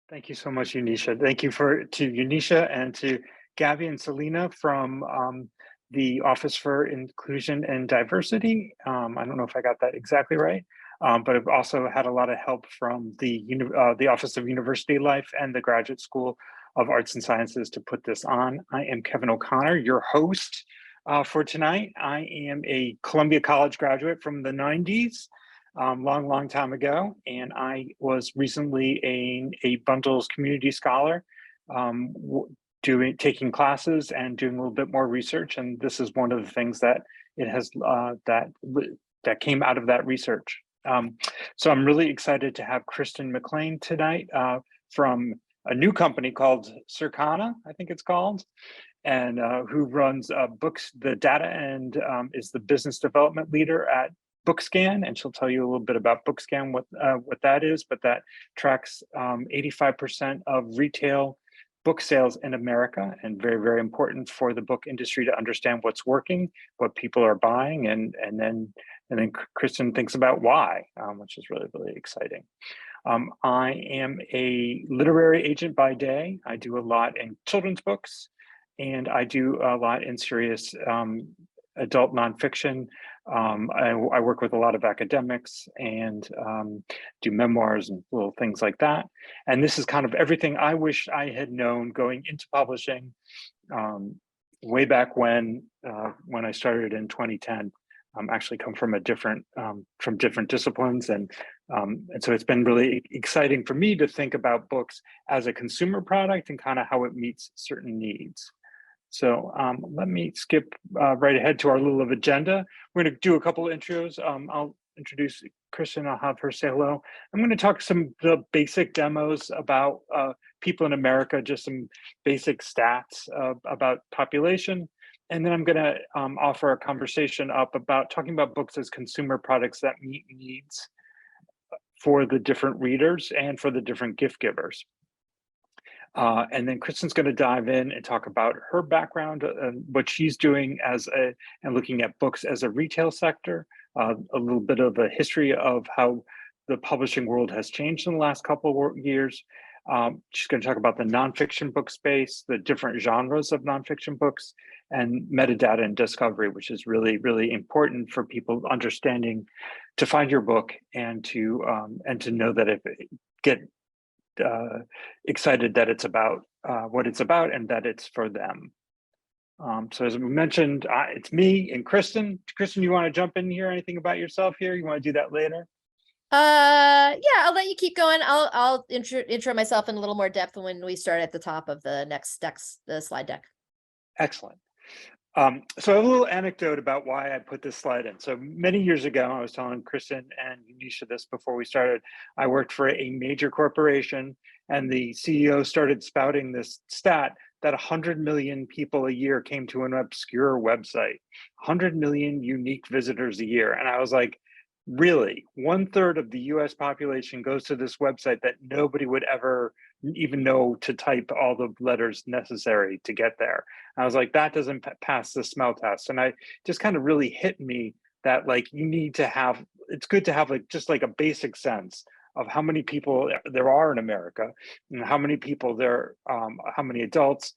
Thank you so much, Unisha. Thank you to Unisha and to Gabby and Selena from the Office for Inclusion and Diversity. I don't know if I got that exactly right, but I've also had a lot of help from the Office of University Life and the Graduate School of Arts and Sciences to put this on. I am Kevin O'Connor, your host for tonight. I am a Columbia College graduate from the 90s. Long time ago, and I was recently a Bundles community scholar, taking classes and doing a little bit more research. And this is one of the things that it has that came out of that research. So I'm really excited to have Kristen McLean tonight from a new company called Circana, I think it's called, and who runs books, the data, and is the business development leader at BookScan, and she'll tell you a little bit about BookScan, what that is, but that tracks 85% of retail book sales in America, and very important for the book industry to understand what's working, what people are buying, and then Kristen thinks about why, which is really exciting. I am a literary agent by day. I do a lot in children's books, and I do a lot in serious adult nonfiction. I work with a lot of academics and do memoirs and little things like that. And this is kind of everything I wish I had known going into publishing way back when I started in 2010. Actually come from different disciplines, and so it's been really exciting for me to think about books as a consumer product and kind of how it meets certain needs. So let me skip right ahead to our little agenda. We're going to do a couple of intros. I'll introduce Kristen. I'll have her say hello. I'm going to talk the basic demos about people in America, just some basic stats about population. And then I'm going to offer a conversation up about talking about books as consumer products that meet needs for the different readers and for the different gift givers. And then Kristen's going to dive in and talk about her background and what she's doing and looking at books as a retail sector, a little bit of a history of how the publishing world has changed in the last couple of years. She's going to talk about the nonfiction book space, the different genres of nonfiction books, and metadata and discovery, which is really important for people understanding to find your book and to know that get excited that it's about what it's about and that it's for them. So as we mentioned, it's me and Kristen. Kristen, you want to jump in here? Anything about yourself here? You want to do that later? Yeah, I'll let you keep going. I'll intro myself in a little more depth when we start at the top of the the slide deck. Excellent. So I have a little anecdote about why I put this slide in. So many years ago, I was telling Kristen and Unisha this before we started, I worked for a major corporation, and the CEO started spouting this stat that 100 million people a year came to an obscure website, 100 million unique visitors a year. And I was like, really? 1/3 of the US population goes to this website that nobody would ever even know to type all the letters necessary to get there. I was like, that doesn't pass the smell test. And I just kind of really hit me that you need to have, it's good to have just a basic sense of how many people there are in America and how many people there, how many adults,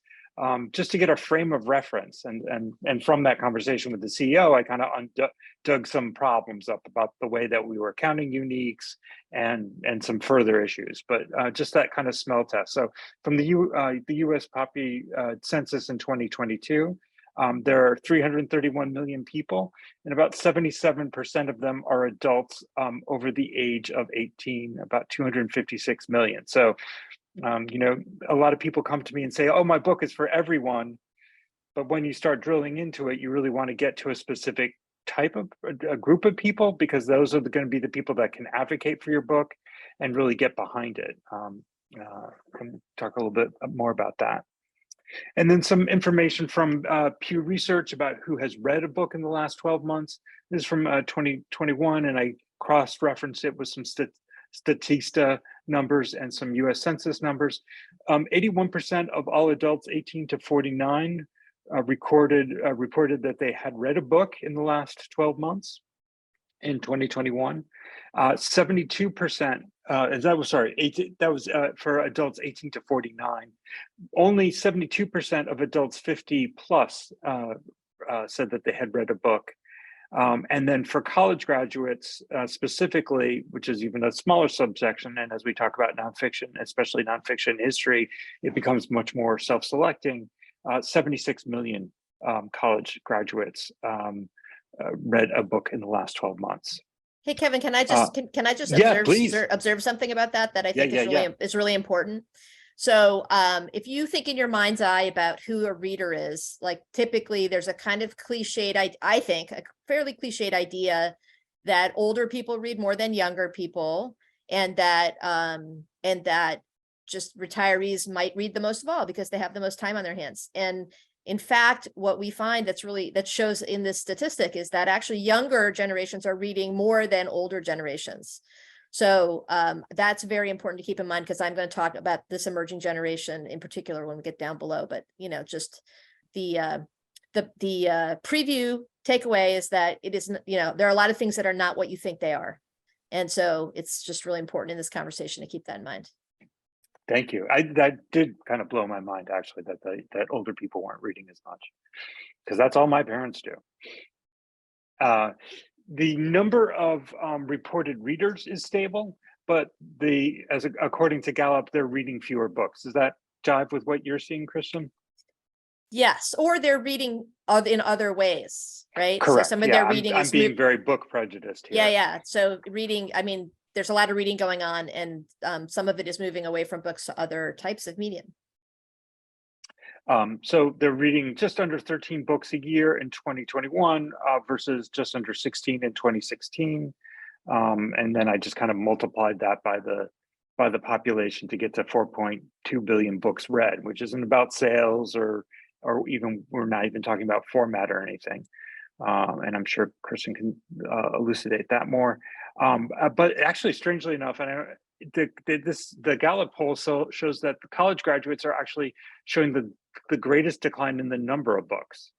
just to get a frame of reference. And from that conversation with the CEO, I kind of dug some problems up about the way that we were counting uniques and some further issues, but just that kind of smell test. So from the US census in 2022, there are 331 million people, and about 77% of them are adults over the age of 18, about 256 million. So a lot of people come to me and say, oh, my book is for everyone. But when you start drilling into it, you really want to get to a specific type of a group of people, because those are going to be the people that can advocate for your book and really get behind it. Can talk a little bit more about that. And then some information from Pew Research about who has read a book in the last 12 months. This is from 2021, and I cross-referenced it with some Statista numbers and some US Census numbers. 81% of all adults 18 to 49 reported that they had read a book in the last 12 months in 2021. 72% that was, sorry, 18, that was for adults 18 to 49. Only 72% of adults 50 plus said that they had read a book. And then for college graduates specifically, which is even a smaller subsection, and as we talk about nonfiction, especially nonfiction history, it becomes much more self-selecting. 76 million college graduates read a book in the last 12 months. Hey, Kevin, can I just can I just yeah, please. observe something about that I think is really important? So if you think in your mind's eye about who a reader is, like typically there's a kind of cliched, I think a fairly cliched idea that older people read more than younger people, and that just retirees might read the most of all because they have the most time on their hands. And in fact, what we find that shows in this statistic is that actually younger generations are reading more than older generations. So that's very important to keep in mind, because I'm going to talk about this emerging generation in particular when we get down below. But just the preview takeaway is that it isn't, there are a lot of things that are not what you think they are, and so it's just really important in this conversation to keep that in mind. Thank you. That did kind of blow my mind, actually, that older people weren't reading as much, because that's all my parents do. The number of reported readers is stable, but according to Gallup, they're reading fewer books. Does that jive with what you're seeing, Kristen? Yes, or they're reading in other ways, right? Correct. So some of their reading I'm being very book prejudiced here. Yeah. So reading, I mean, there's a lot of reading going on, and some of it is moving away from books to other types of medium. So they're reading just under 13 books a year in 2021 versus just under 16 in 2016. And then I just kind of multiplied that by the population to get to 4.2 billion books read, which isn't about sales or even, we're not even talking about format or anything. And I'm sure Kristen can elucidate that more. But actually, strangely enough, and the Gallup poll shows that the college graduates are actually showing the greatest decline in the number of books.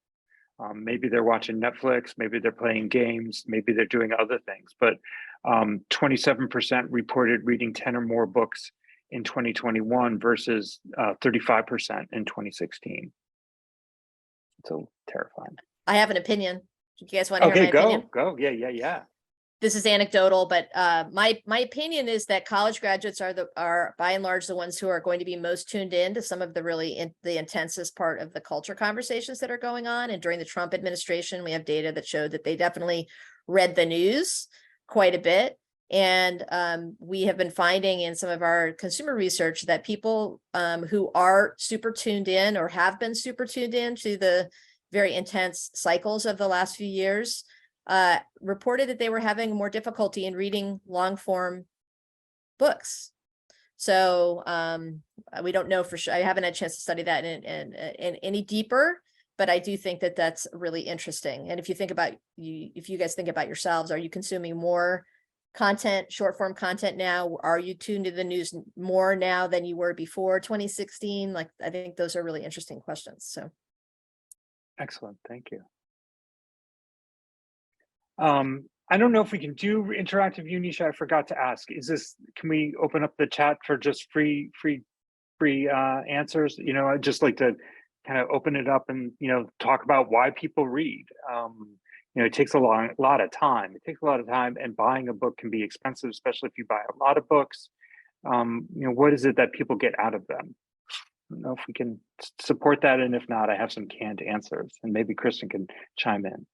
Maybe they're watching Netflix, maybe they're playing games, maybe they're doing other things, but 27% reported reading 10 or more books in 2021 versus 35% in 2016. So terrifying. I have an opinion. Do you guys want to hear my opinion? Go. Yeah. This is anecdotal, but my opinion is that college graduates are by and large the ones who are going to be most tuned in to some of the the intensest part of the culture conversations that are going on. And during the Trump administration, we have data that showed that they definitely read the news quite a bit. And we have been finding in some of our consumer research that people who are super tuned in or have been super tuned in to the very intense cycles of the last few years reported that they were having more difficulty in reading long form books. So we don't know for sure. I haven't had a chance to study that in any deeper, but I do think that that's really interesting. And if you think about if you guys think about yourselves, are you consuming more content, short form content now? Are you tuned to the news more now than you were before 2016? Like, I think those are really interesting questions. So. Excellent, thank you. I don't know if we can do interactive Unisha. I forgot to ask. Can we open up the chat for just free answers? I'd just like to kind of open it up and talk about why people read. It takes a lot of time. It takes a lot of time, and buying a book can be expensive, especially if you buy a lot of books. What is it that people get out of them? I don't know if we can support that, and if not, I have some canned answers, and maybe Kristen can chime in.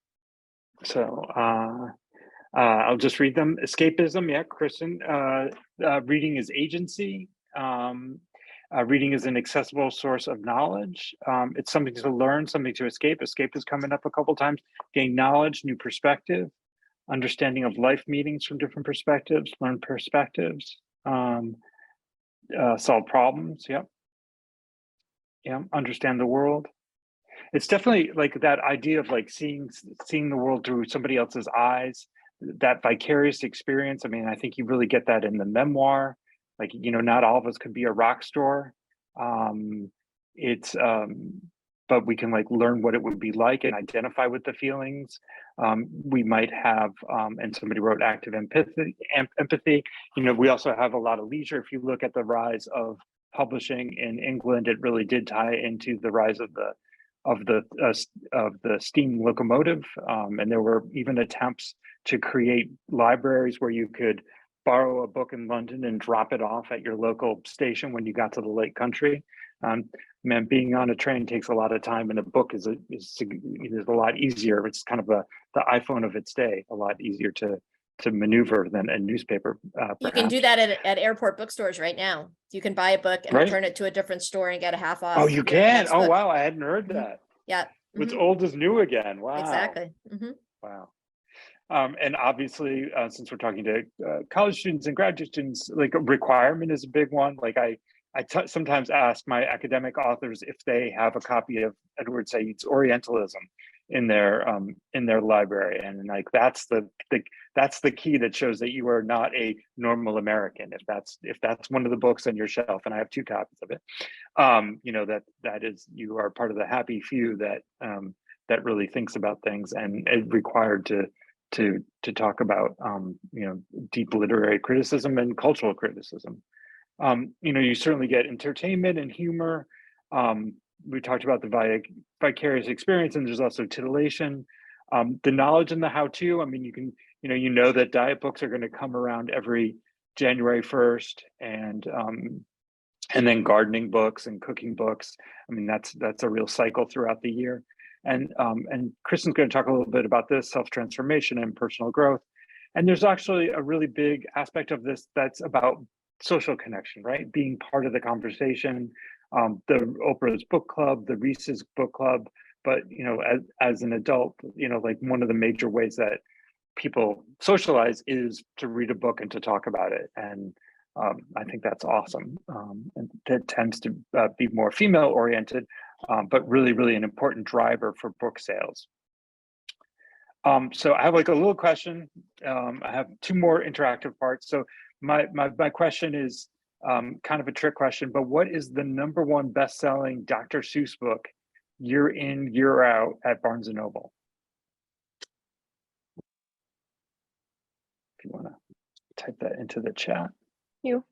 So I'll just read them. Escapism, yeah, Kristen. Reading is agency. Reading is an accessible source of knowledge. It's something to learn, something to escape. Escape is coming up a couple times. Gain knowledge, new perspective, understanding of life meetings from different perspectives, learn perspectives, solve problems, yep. Yeah, understand the world. It's definitely like that idea of like seeing the world through somebody else's eyes, that vicarious experience. I mean, I think you really get that in the memoir. Like, not all of us could be a rock star. It's but we can like learn what it would be like and identify with the feelings. We might have, and somebody wrote active empathy. You know, we also have a lot of leisure. If you look at the rise of publishing in England, it really did tie into the rise of the steam locomotive, and there were even attempts to create libraries where you could borrow a book in London and drop it off at your local station when you got to the Lake Country. Man, being on a train takes a lot of time, and a book is a lot easier. It's kind of the iPhone of its day, a lot easier to maneuver than a newspaper. You can do that at airport bookstores right now. You can buy a book and return it to a different store and get a half off. Oh, you can? Oh, wow, I hadn't heard that. Yeah. It's old is new again. Wow. Exactly. Wow. And obviously, since we're talking to college students and graduate students, like a requirement is a big one. Like I sometimes ask my academic authors if they have a copy of Edward Said's Orientalism in their library, and like that's the key that shows that you are not a normal American. If that's one of the books on your shelf, and I have 2 copies of it, you know, that is, you are part of the happy few that that really thinks about things and is required to talk about you know, deep literary criticism and cultural criticism. You know, you certainly get entertainment and humor. We talked about the vicarious experience, and there's also titillation. The knowledge and the how-to. I mean, you know that diet books are going to come around every January 1st, and then gardening books and cooking books. I mean, that's a real cycle throughout the year. And Kristen's going to talk a little bit about this, self-transformation and personal growth. And there's actually a really big aspect of this that's about social connection, right? Being part of the conversation, the Oprah's book club, the Reese's book club. But, you know, as an adult, you know, like one of the major ways that people socialize is to read a book and to talk about it. And I think that's awesome. And that tends to be more female oriented, but really, really an important driver for book sales. So I have like a little question. I have 2 more interactive parts. So my question is kind of a trick question, but what is the #1 best-selling Dr. Seuss book year in, year out at Barnes & Noble? If you want to type that into the chat. You.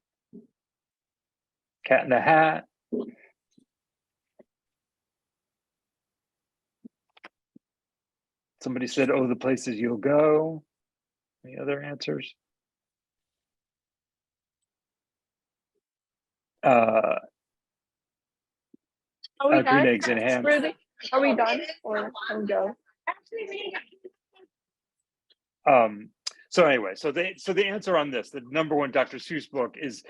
Cat in the Hat. Somebody said, "Oh, the places you'll go." Any other answers? Are we green done? eggs and ham. Are we done or can we go? So anyway, so the answer on this, the #1 Dr. Seuss book is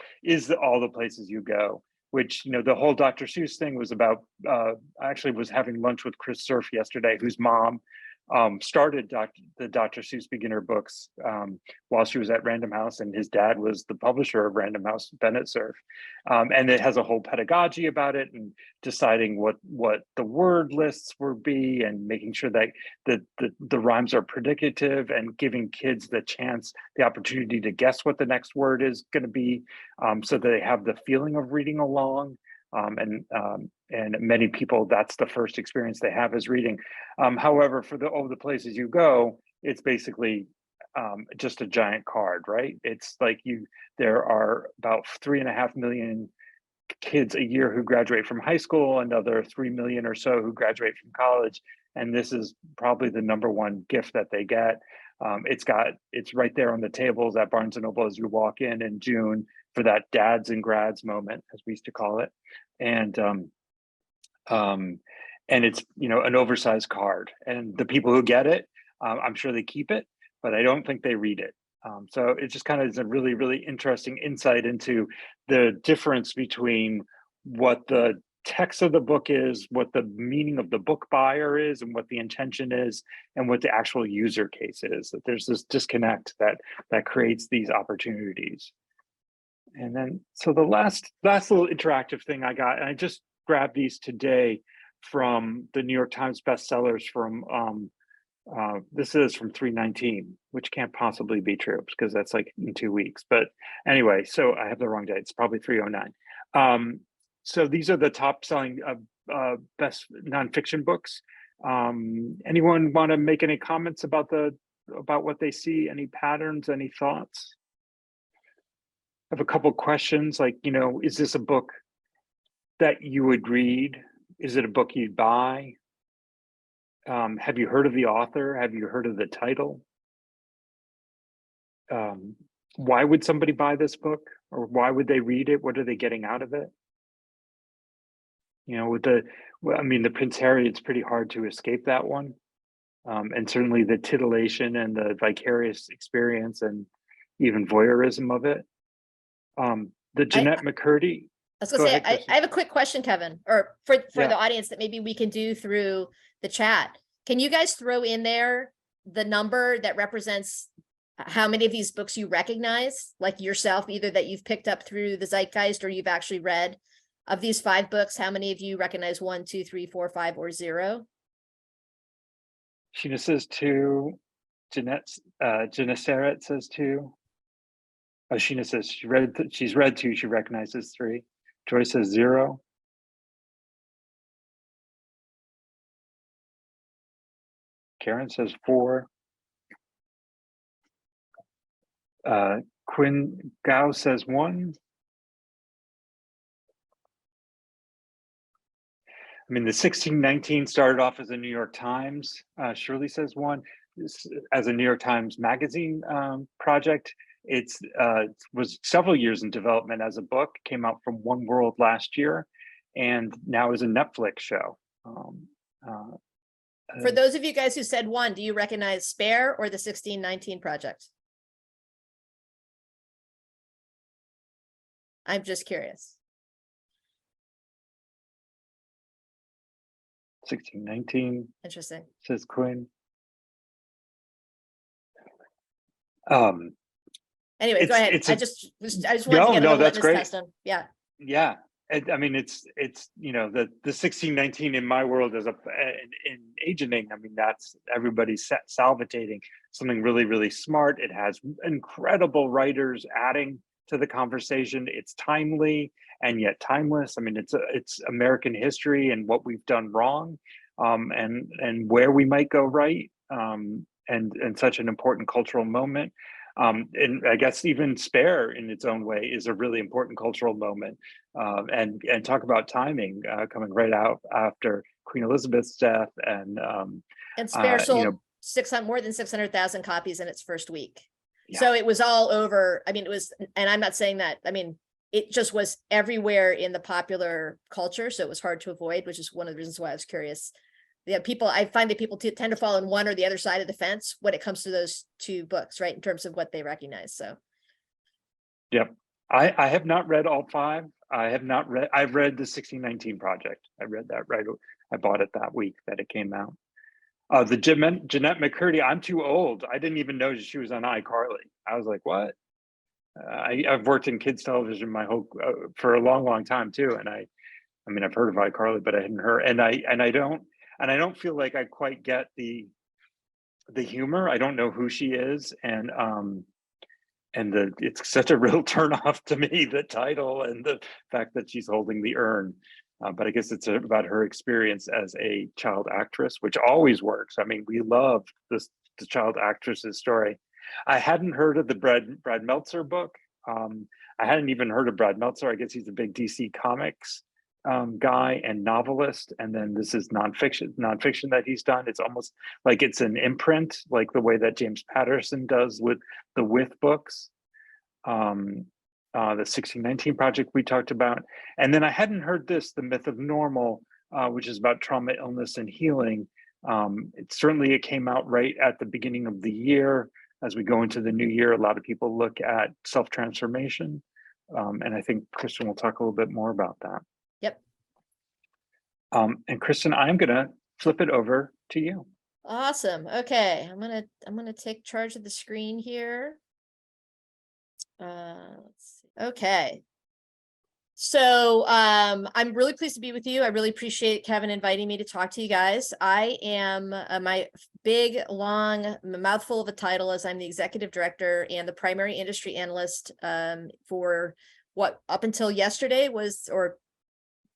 All the Places You Go, which, you know, the whole Dr. Seuss thing was about. I actually was having lunch with Chris Cerf yesterday, whose mom started the Dr. Seuss beginner books while she was at Random House, and his dad was the publisher of Random House, Bennett Cerf. And it has a whole pedagogy about it, and deciding what the word lists will be, and making sure that the rhymes are predicative, and giving kids the opportunity to guess what the next word is going to be, so that they have the feeling of reading along. And many people, that's the first experience they have is reading. However, for the Places You Go, it's basically just a giant card, right? It's like there are about 3.5 million kids a year who graduate from high school, another 3 million or so who graduate from college, and this is probably the #1 gift that they get. It's right there on the tables at Barnes & Noble as you walk in June for that dads and grads moment, as we used to call it. And it's, you know, an oversized card, and the people who get it, I'm sure they keep it, but I don't think they read it. So it just kind of is a really, really interesting insight into the difference between what the text of the book is, what the meaning of the book buyer is, and what the intention is, and what the actual user case is. That there's this disconnect that creates these opportunities. And then, so the last little interactive thing I got, and I just grabbed these today from the New York Times bestsellers from, this is from 3/19, which can't possibly be true because that's like in 2 weeks. But anyway, so I have the wrong date. It's probably 3/09. So these are the top selling best nonfiction books. Anyone want to make any comments about what they see? Any patterns? Any thoughts? I have a couple questions, like, is this a book that you would read? Is it a book you'd buy? Have you heard of the author? Have you heard of the title? Why would somebody buy this book, or why would they read it? What are they getting out of it? With the Prince Harry, it's pretty hard to escape that one. And certainly the titillation and the vicarious experience and even voyeurism of it. The Jeanette McCurdy. I was gonna say, I have a quick question, Kevin, or for Yeah. the audience that maybe we can do through the chat. Can you guys throw in there the number that represents how many of these books you recognize, like yourself, either that you've picked up through the zeitgeist or you've actually read? Of these 5 books, how many of you recognize 1, 2, 3, 4, 5, or 0? Sheena says 2. Jeanette says 2. Oh, Sheena says she's read 2. She recognizes 3. Joy says 0. Karen says 4. Quinn Gao says 1. The 1619 started off as a New York Times. Shirley says 1. As a New York Times Magazine project. It was several years in development as a book. Came out from One World last year, and now is a Netflix show. For those of you guys who said 1, do you recognize Spare or the 1619 project? I'm just curious. 1619. Interesting. Says Quinn. Anyway, go ahead. I just wanted to get a litmus test on. Yeah. Yeah. It's the 1619 in my world is in agenting. That's everybody's salivating something really, really smart. It has incredible writers adding to the conversation. It's timely and yet timeless. It's American history and what we've done wrong, and where we might go right, and such an important cultural moment. And I guess even Spare in its own way is a really important cultural moment. And talk about timing, coming right out after Queen Elizabeth's death, and Spare sold more than 600,000 copies in its first week. Yeah. So it was all over. it was, and I'm not saying that, it just was everywhere in the popular culture. So it was hard to avoid, which is one of the reasons why I was curious. I find that people tend to fall on one or the other side of the fence when it comes to those 2 books, right? In terms of what they recognize. So. Yep. I have not read all 5. I've read the 1619 project. I read that right. I bought it that week that it came out. The Jeanette McCurdy, I'm too old. I didn't even know she was on iCarly. I was like, what? I've worked in kids television my whole for a long, long time too. And I've heard of iCarly, but I hadn't heard. And I don't feel like I quite get the humor. I don't know who she is, and it's such a real turnoff to me, the title and the fact that she's holding the urn. But I guess it's about her experience as a child actress, which always works. We love the child actress's story. I hadn't heard of the Brad Meltzer book. I hadn't even heard of Brad Meltzer. I guess he's a big DC Comics guy and novelist. And then this is nonfiction that he's done. It's almost like it's an imprint, like the way that James Patterson does with the With books. The 1619 project we talked about. And then I hadn't heard this, The Myth of Normal, which is about trauma, illness, and healing. It came out right at the beginning of the year. As we go into the new year, a lot of people look at self-transformation. And I think Kristen will talk a little bit more about that. Yep. And Kristen, I'm gonna flip it over to you. Awesome. Okay. I'm gonna take charge of the screen here. Let's see. Okay. So I'm really pleased to be with you. I really appreciate Kevin inviting me to talk to you guys. I am my big, long mouthful of a title is I'm the executive director and the primary industry analyst for what up until yesterday was, or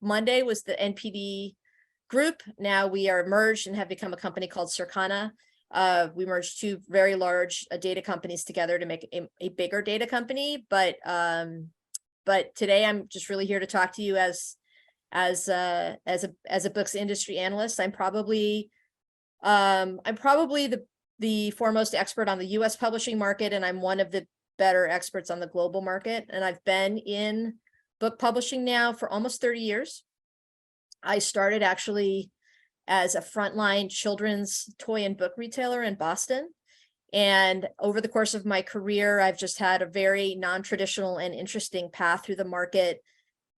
Monday was, the NPD group. Now we are merged and have become a company called Circana. We merged two very large data companies together to make a bigger data company. But today I'm just really here to talk to you as a books industry analyst. I'm probably the foremost expert on the US publishing market, and I'm one of the better experts on the global market. And I've been in book publishing now for almost 30 years. I started actually as a frontline children's toy and book retailer in Boston. And over the course of my career, I've just had a very non-traditional and interesting path through the market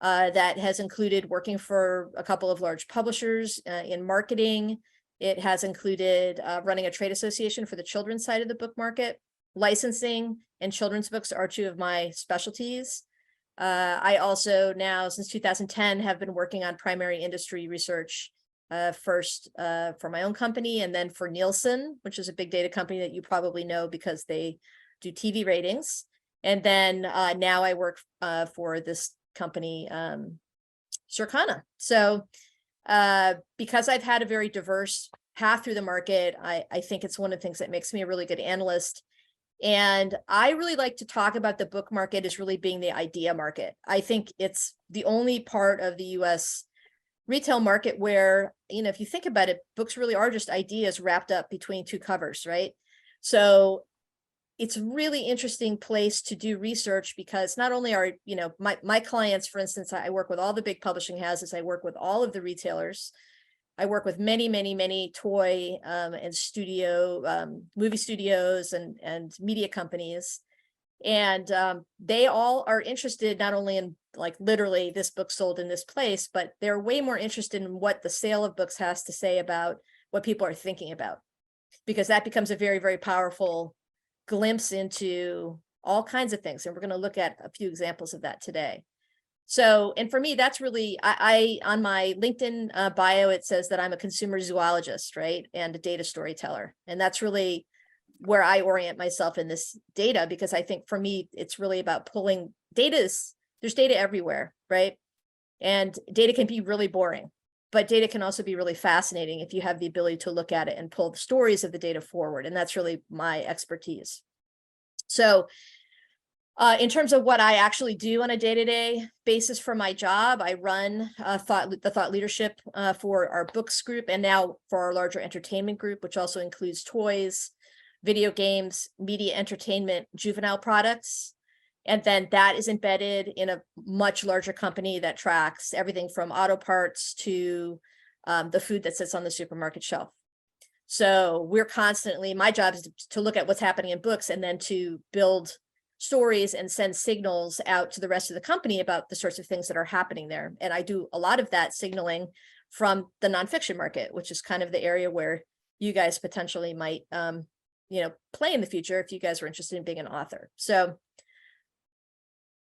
that has included working for a couple of large publishers in marketing. It has included running a trade association for the children's side of the book market. Licensing and children's books are two of my specialties. I also now, since 2010, have been working on primary industry research, first for my own company and then for Nielsen, which is a big data company that you probably know because they do TV ratings. And then now I work for this company, Circana. So because I've had a very diverse path through the market, I think it's one of the things that makes me a really good analyst. And I really like to talk about the book market as really being the idea market. I think it's the only part of the US retail market where, if you think about it, books really are just ideas wrapped up between two covers, right? So it's a really interesting place to do research because not only are, my clients, for instance, I work with all the big publishing houses, I work with all of the retailers. I work with many, many, many toy and studio, movie studios and media companies. And they all are interested not only in like literally this book sold in this place, but they're way more interested in what the sale of books has to say about what people are thinking about, because that becomes a very, very powerful glimpse into all kinds of things. And we're going to look at a few examples of that today. So, and for me, that's really, I on my LinkedIn bio, it says that I'm a consumer zoologist, right? And a data storyteller. And that's really where I orient myself in this data, because I think for me, it's really about pulling there's data everywhere, right? And data can be really boring, but data can also be really fascinating if you have the ability to look at it and pull the stories of the data forward. And that's really my expertise. So in terms of what I actually do on a day-to-day basis for my job, I run the thought leadership for our books group, and now for our larger entertainment group, which also includes toys, video games, media entertainment, juvenile products. And then that is embedded in a much larger company that tracks everything from auto parts to the food that sits on the supermarket shelf. So we're constantly, my job is to look at what's happening in books and then to build stories and send signals out to the rest of the company about the sorts of things that are happening there. And I do a lot of that signaling from the nonfiction market, which is kind of the area where you guys potentially might, play in the future if you guys were interested in being an author. So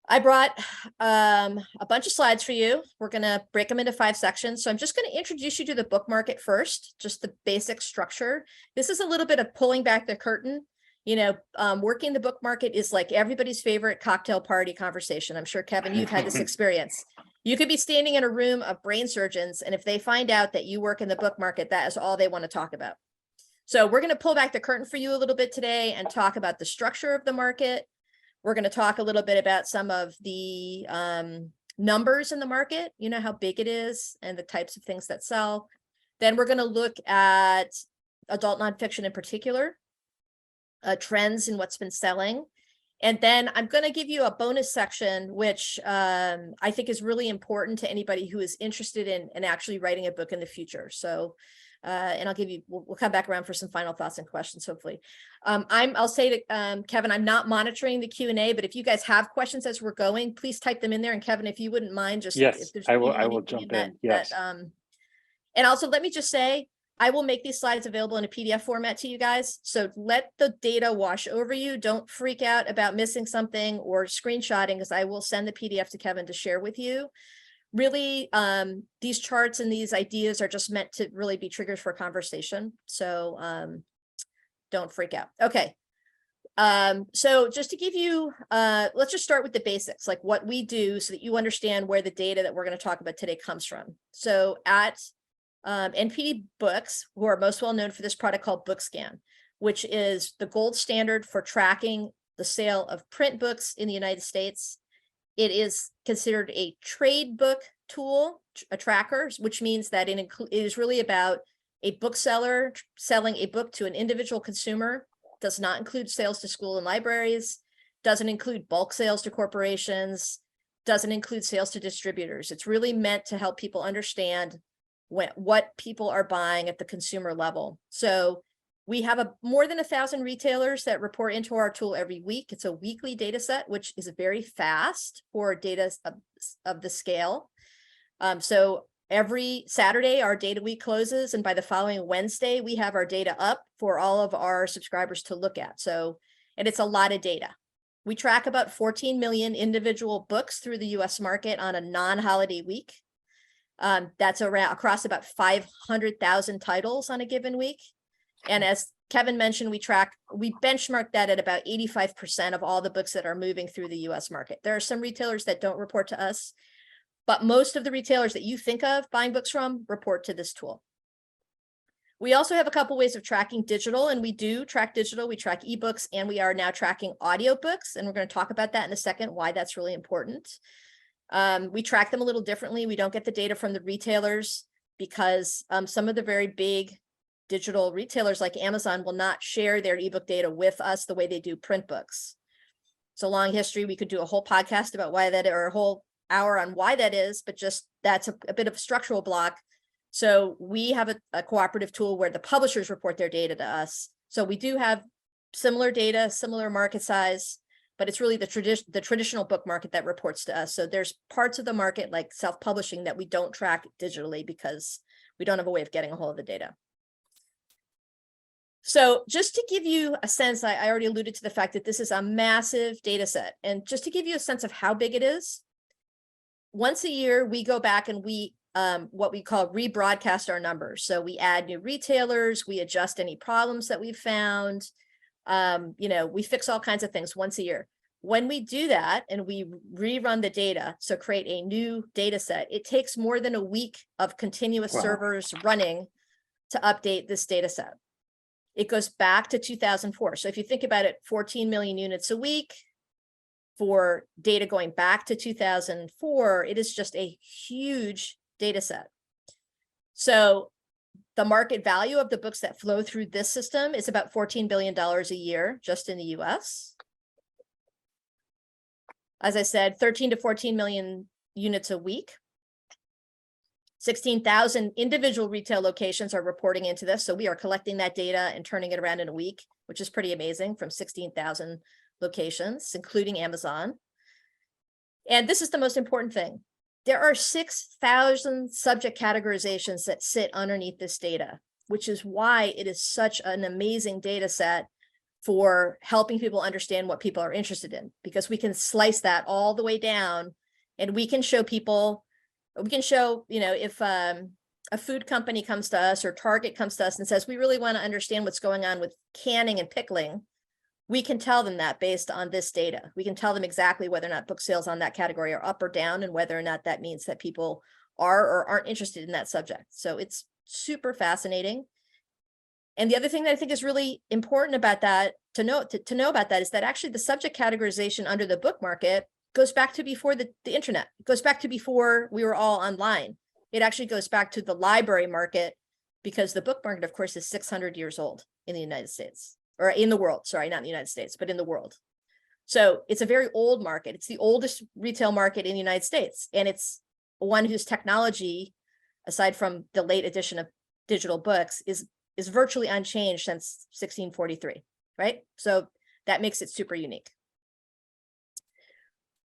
I brought a bunch of slides for you. We're going to break them into 5 sections. So I'm just going to introduce you to the book market first, just the basic structure. This is a little bit of pulling back the curtain. Working the book market is like everybody's favorite cocktail party conversation. I'm sure, Kevin, you've had this experience. You could be standing in a room of brain surgeons, and if they find out that you work in the book market, that is all they want to talk about. So we're going to pull back the curtain for you a little bit today and talk about the structure of the market. We're going to talk a little bit about some of the numbers in the market, how big it is and the types of things that sell. Then we're going to look at adult nonfiction in particular, trends in what's been selling. And then I'm going to give you a bonus section, which I think is really important to anybody who is interested in actually writing a book in the future. So, and I'll give you, we'll come back around for some final thoughts and questions, hopefully. I'll say to Kevin, I'm not monitoring the Q&A, but if you guys have questions as we're going, please type them in there. And Kevin, if you wouldn't mind, just yes, if there's I will jump in. Yes. And also let me just say, I will make these slides available in a PDF format to you guys. So let the data wash over you. Don't freak out about missing something or screenshotting, because I will send the PDF to Kevin to share with you. Really, these charts and these ideas are just meant to really be triggers for conversation. So don't freak out. Okay. So just to give you, let's just start with the basics, like what we do so that you understand where the data that we're going to talk about today comes from. So at NPD Books, who are most well known for this product called BookScan, which is the gold standard for tracking the sale of print books in the United States. It is considered a trade book tool, a tracker, which means that it is really about a bookseller selling a book to an individual consumer. Does not include sales to school and libraries, doesn't include bulk sales to corporations, doesn't include sales to distributors. It's really meant to help people understand what people are buying at the consumer level. So we have more than 1,000 retailers that report into our tool every week. It's a weekly data set, which is very fast for data of the scale. So every Saturday, our data week closes, and by the following Wednesday, we have our data up for all of our subscribers to look at. So, and it's a lot of data. We track about 14 million individual books through the US market on a non-holiday week. That's across about 500,000 titles on a given week. And as Kevin mentioned, we benchmark that at about 85% of all the books that are moving through the US market. There are some retailers that don't report to us, but most of the retailers that you think of buying books from report to this tool. We also have a couple ways of tracking digital, and we do track digital. We track eBooks, and we are now tracking audiobooks, and we're going to talk about that in a second, why that's really important. We track them a little differently. We don't get the data from the retailers because some of the very big digital retailers like Amazon will not share their ebook data with us the way they do print books. It's a long history. We could do a whole podcast about why that, or a whole hour on why that is, but just that's a bit of a structural block. So we have a cooperative tool where the publishers report their data to us. So we do have similar data, similar market size, but it's really the traditional book market that reports to us. So there's parts of the market like self-publishing that we don't track digitally because we don't have a way of getting a hold of the data. So just to give you a sense, I already alluded to the fact that this is a massive data set. And just to give you a sense of how big it is, once a year, we go back and we what we call rebroadcast our numbers. So we add new retailers, we adjust any problems that we've found. We fix all kinds of things once a year. When we do that and we rerun the data, so create a new data set, it takes more than a week of continuous servers running to update this data set. It goes back to 2004. So if you think about it, 14 million units a week for data going back to 2004, it is just a huge data set. So the market value of the books that flow through this system is about $14 billion a year just in the US. As I said, 13 to 14 million units a week. 16,000 individual retail locations are reporting into this. So we are collecting that data and turning it around in a week, which is pretty amazing, from 16,000 locations, including Amazon. And this is the most important thing. There are 6,000 subject categorizations that sit underneath this data, which is why it is such an amazing data set for helping people understand what people are interested in, because we can slice that all the way down and we can show people, if a food company comes to us or Target comes to us and says, we really want to understand what's going on with canning and pickling, we can tell them that based on this data. We can tell them exactly whether or not book sales on that category are up or down, and whether or not that means that people are or aren't interested in that subject. So it's super fascinating. And the other thing that I think is really important about that, to know about that, is that actually the subject categorization under the book market goes back to before the internet. It goes back to before we were all online. It actually goes back to the library market, because the book market, of course, is 600 years old in the United States, or in the world. Sorry, not in the United States, but in the world. So it's a very old market. It's the oldest retail market in the United States. And it's one whose technology, aside from the late addition of digital books, is virtually unchanged since 1643, right? So that makes it super unique.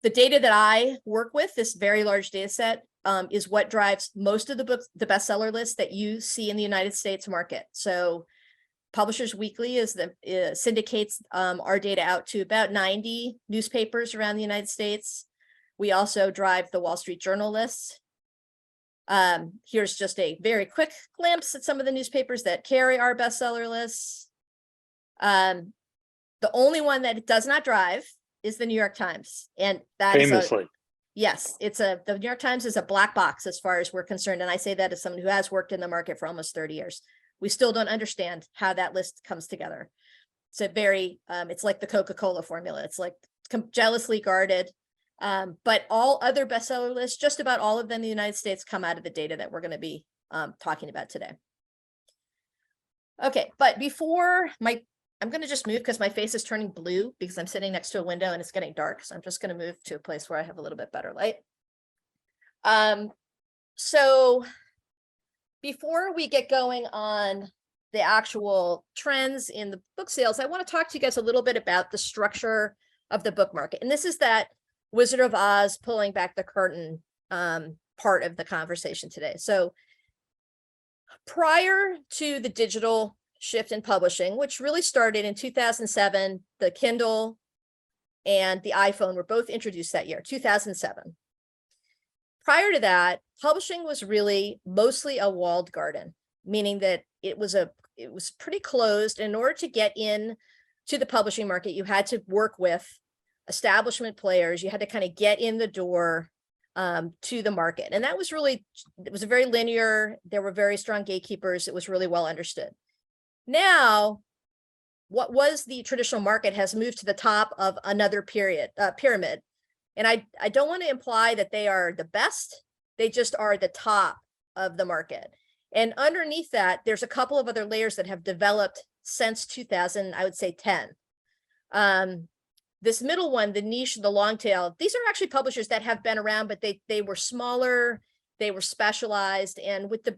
The data that I work with, this very large data set, is what drives most of the books, the bestseller list that you see in the United States market. So Publishers Weekly syndicates our data out to about 90 newspapers around the United States. We also drive the Wall Street Journal list. Here's just a very quick glimpse at some of the newspapers that carry our bestseller lists. The only one that it does not drive is the New York Times, and that famously. Yes, the New York Times is a black box as far as we're concerned. And I say that as someone who has worked in the market for almost 30 years. We still don't understand how that list comes together. It's a very, it's like the Coca-Cola formula. It's like jealously guarded. But all other bestseller lists, just about all of them in the United States, come out of the data that we're going to be talking about today. Okay, but before I'm going to just move because my face is turning blue because I'm sitting next to a window and it's getting dark. So I'm just going to move to a place where I have a little bit better light. So before we get going on the actual trends in the book sales, I want to talk to you guys a little bit about the structure of the book market. And this is that Wizard of Oz pulling back the curtain part of the conversation today. So prior to the digital shift in publishing, which really started in 2007, the Kindle and the iPhone were both introduced that year, 2007. Prior to that, publishing was really mostly a walled garden, meaning that it was pretty closed. In order to get in to the publishing market, you had to work with establishment players. You had to kind of get in the door to the market. And that was really, it was very linear. There were very strong gatekeepers. It was really well understood. Now, what was the traditional market has moved to the top of another pyramid. And I don't want to imply that they are the best. They just are the top of the market. And underneath that, there's a couple of other layers that have developed since 2000, I would say 10. This middle one, the niche, the long tail, these are actually publishers that have been around, but they were smaller, they were specialized. And with the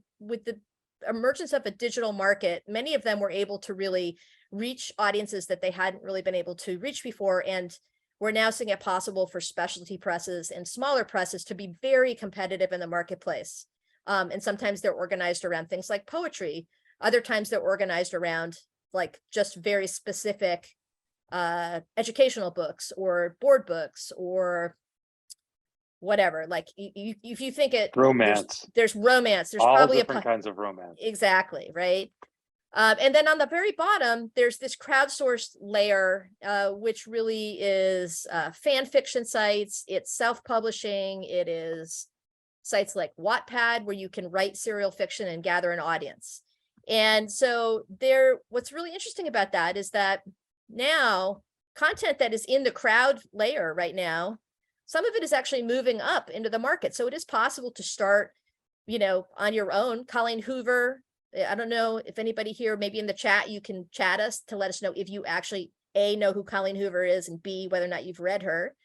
emergence of a digital market, many of them were able to really reach audiences that they hadn't really been able to reach before. And we're now seeing it possible for specialty presses and smaller presses to be very competitive in the marketplace. And sometimes they're organized around things like poetry. Other times they're organized around like just very specific educational books or board books or whatever. Like if you think it Romance. there's romance. There's All probably different kinds of romance. Exactly, right? And then on the very bottom, there's this crowdsourced layer, which really is fan fiction sites. It's self-publishing. It is sites like Wattpad, where you can write serial fiction and gather an audience. And so what's really interesting about that is that now content that is in the crowd layer right now, some of it is actually moving up into the market. So it is possible to start, on your own. Colleen Hoover, I don't know if anybody here, maybe in the chat, you can chat us to let us know if you actually A, know who Colleen Hoover is, and B, whether or not you've read her.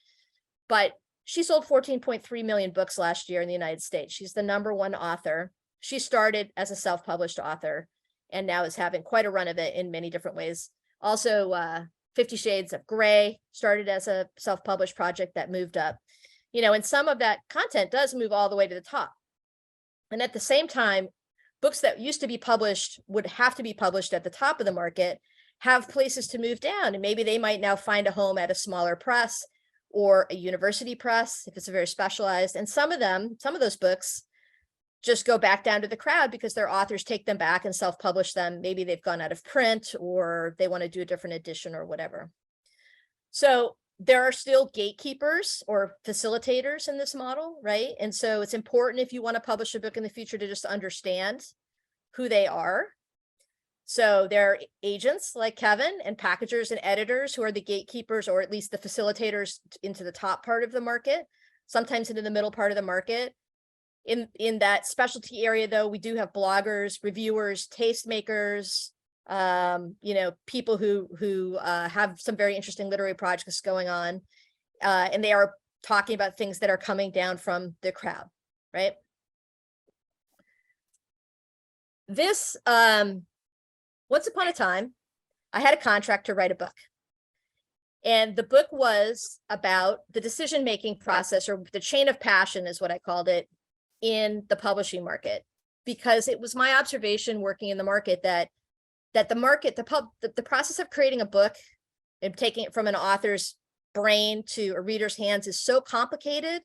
But she sold 14.3 million books last year in the United States. She's the #1 author. She started as a self-published author and now is having quite a run of it in many different ways. Also, 50 Shades of Grey started as a self-published project that moved up. And some of that content does move all the way to the top. And at the same time, books that used to be published would have to be published at the top of the market, have places to move down. And maybe they might now find a home at a smaller press or a university press, if it's a very specialized. And some of those books just go back down to the crowd because their authors take them back and self-publish them. Maybe they've gone out of print or they want to do a different edition or whatever. So there are still gatekeepers or facilitators in this model, right? And so it's important if you want to publish a book in the future to just understand who they are. So there are agents like Kevin and packagers and editors who are the gatekeepers, or at least the facilitators into the top part of the market, sometimes into the middle part of the market. In that specialty area, though, we do have bloggers, reviewers, tastemakers, people who have some very interesting literary projects going on, and they are talking about things that are coming down from the crowd, right? This, once upon a time, I had a contract to write a book. And the book was about the decision-making process, or the chain of passion is what I called it, in the publishing market, because it was my observation working in the market that the market, the process of creating a book and taking it from an author's brain to a reader's hands is so complicated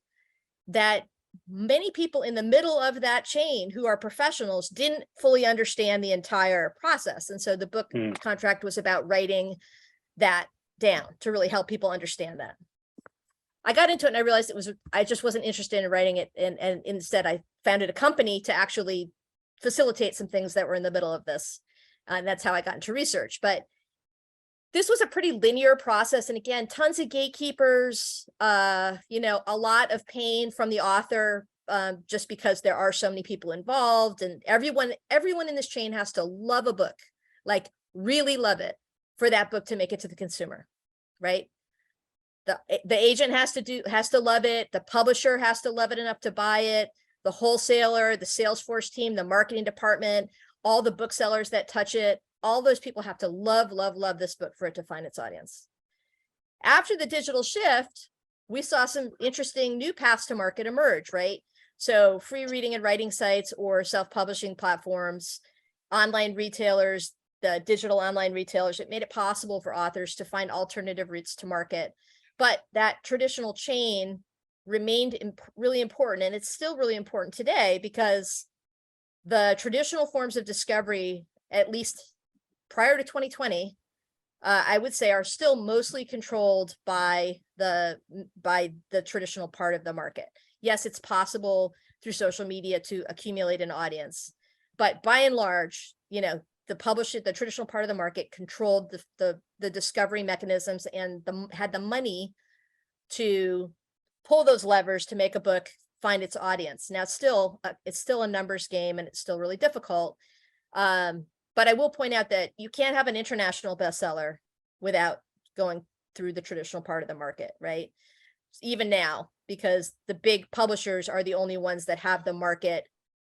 that many people in the middle of that chain who are professionals didn't fully understand the entire process. And so the book contract was about writing that down to really help people understand that. I got into it and I realized I just wasn't interested in writing it. And instead I founded a company to actually facilitate some things that were in the middle of this. And that's how I got into research. But this was a pretty linear process. And again, tons of gatekeepers, a lot of pain from the author, just because there are so many people involved, and everyone in this chain has to love a book, like really love it, for that book to make it to the consumer, right? The agent has to love it. The publisher has to love it enough to buy it. The wholesaler, the Salesforce team, the marketing department, all the booksellers that touch it, all those people have to love this book for it to find its audience. After the digital shift, we saw some interesting new paths to market emerge, right? So free reading and writing sites or self-publishing platforms, online retailers, the digital online retailers, it made it possible for authors to find alternative routes to market. But that traditional chain remained really important, and it's still really important today, because the traditional forms of discovery, at least prior to 2020, I would say, are still mostly controlled by the traditional part of the market. Yes, it's possible through social media to accumulate an audience, but by and large, the traditional part of the market controlled the discovery mechanisms and had the money to pull those levers to make a book find its audience. Now, it's still a numbers game, and it's still really difficult. But I will point out that you can't have an international bestseller without going through the traditional part of the market, right? Even now, because the big publishers are the only ones that have the market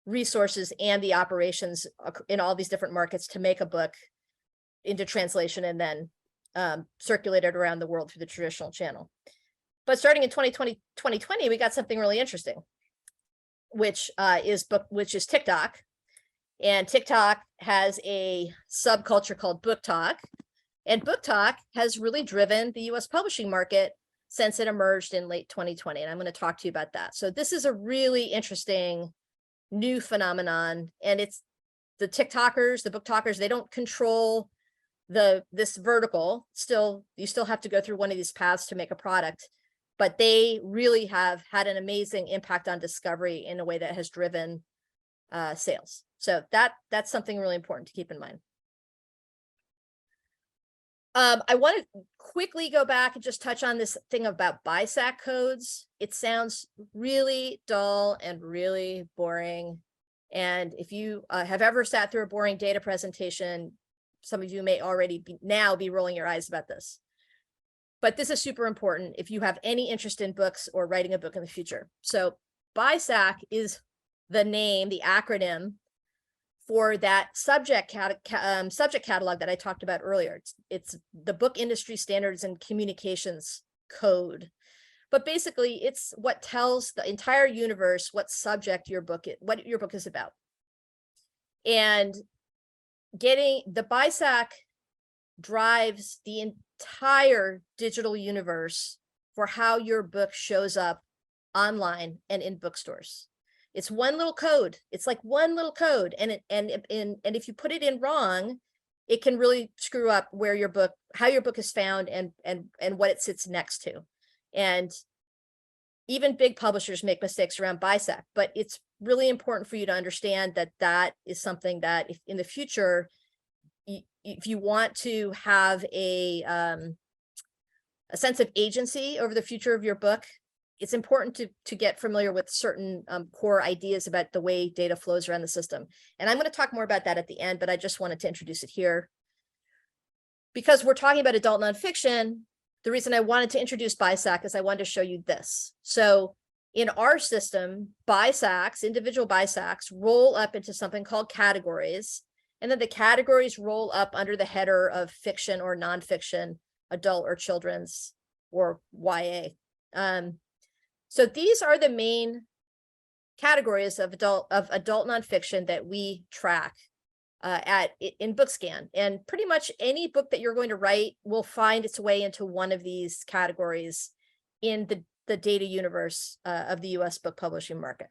resources and the operations in all these different markets to make a book into translation and then circulate it around the world through the traditional channel. But starting in 2020, we got something really interesting, which is TikTok. And TikTok has a subculture called Book Talk. And Book Talk has really driven the US publishing market since it emerged in late 2020. And I'm going to talk to you about that. So this is a really interesting new phenomenon. And it's the TikTokers, the book talkers, they don't control this vertical. You still have to go through one of these paths to make a product. But they really have had an amazing impact on discovery in a way that has driven sales. So that's something really important to keep in mind. I want to quickly go back and just touch on this thing about BISAC codes. It sounds really dull and really boring. And if you have ever sat through a boring data presentation, some of you may already be rolling your eyes about this. But this is super important if you have any interest in books or writing a book in the future. So BISAC is the name, the acronym for that subject catalog that I talked about earlier. It's the Book Industry Standards and Communications Code. But basically, it's what tells the entire universe what your book is about. And getting the BISAC drives the entire digital universe for how your book shows up online and in bookstores. It's one little code. It's like one little code, and if you put it in wrong, it can really screw up how your book is found and what it sits next to. And even big publishers make mistakes around BISAC, but it's really important for you to understand that is something that if in the future, if you want to have a sense of agency over the future of your book, it's important to get familiar with certain core ideas about the way data flows around the system. And I'm going to talk more about that at the end, but I just wanted to introduce it here. Because we're talking about adult nonfiction, the reason I wanted to introduce BISAC is I wanted to show you this. So in our system, individual BISACs roll up into something called categories. And then the categories roll up under the header of fiction or nonfiction, adult or children's, or YA. So these are the main categories of adult nonfiction that we track in BookScan. And pretty much any book that you're going to write will find its way into one of these categories in the data universe of the US book publishing market.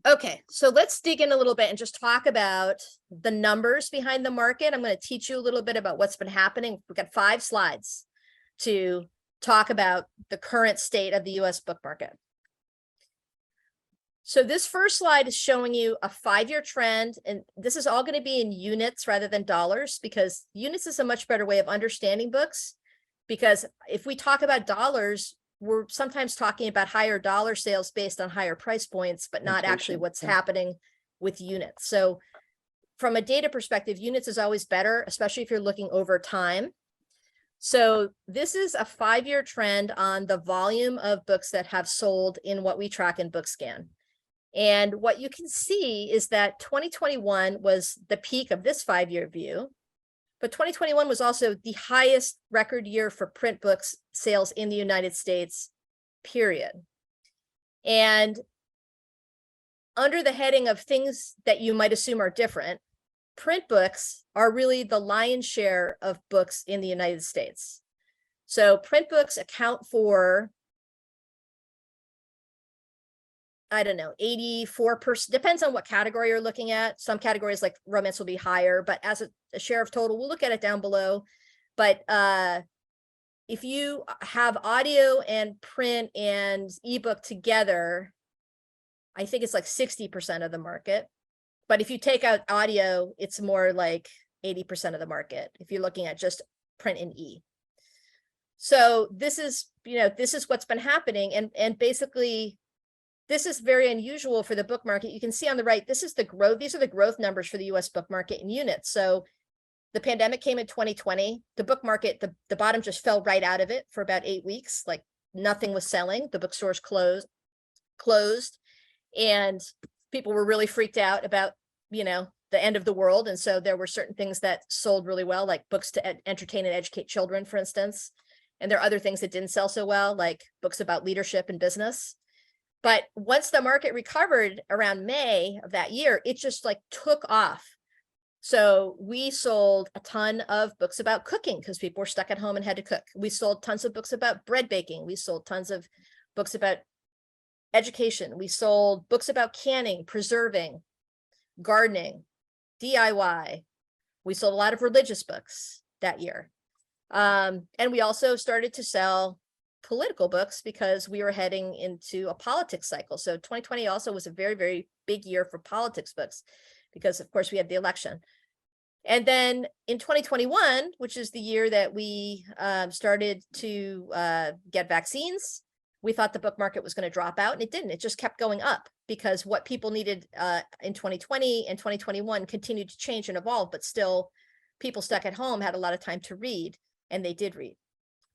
Okay, so let's dig in a little bit and just talk about the numbers behind the market. I'm going to teach you a little bit about what's been happening. We've got 5 slides to talk about the current state of the US book market. So this first slide is showing you a 5-year trend, and this is all going to be in units rather than dollars, because units is a much better way of understanding books. Because if we talk about dollars, we're sometimes talking about higher dollar sales based on higher price points, but not actually what's happening with units. So from a data perspective, units is always better, especially if you're looking over time. So this is a 5-year trend on the volume of books that have sold in what we track in BookScan. And what you can see is that 2021 was the peak of this 5-year view, but 2021 was also the highest record year for print books sales in the United States, period. And under the heading of things that you might assume are different, print books are really the lion's share of books in the United States. So print books account for, I don't know, 84%, depends on what category you're looking at. Some categories like romance will be higher, but as a share of total, we'll look at it down below. But if you have audio and print and ebook together, I think it's like 60% of the market. But if you take out audio, it's more like 80% of the market if you're looking at just print and e. So this is, this is what's been happening. And basically, this is very unusual for the book market. You can see on the right, this is the growth. These are the growth numbers for the US book market in units. So the pandemic came in 2020. The book market, the bottom just fell right out of it for about 8 weeks. Like nothing was selling. The bookstores closed, and people were really freaked out about, the end of the world. And so there were certain things that sold really well, like books to entertain and educate children, for instance. And there are other things that didn't sell so well, like books about leadership and business. But once the market recovered around May of that year, it just like took off. So we sold a ton of books about cooking because people were stuck at home and had to cook. We sold tons of books about bread baking. We sold tons of books about education. We sold books about canning, preserving, gardening, DIY. We sold a lot of religious books that year. And we also started to sell political books because we were heading into a politics cycle. So 2020 also was a very, very big year for politics books because, of course, we had the election. And then in 2021, which is the year that we started to get vaccines, we thought the book market was going to drop out, and it didn't. It just kept going up because what people needed in 2020 and 2021 continued to change and evolve, but still people stuck at home had a lot of time to read, and they did read.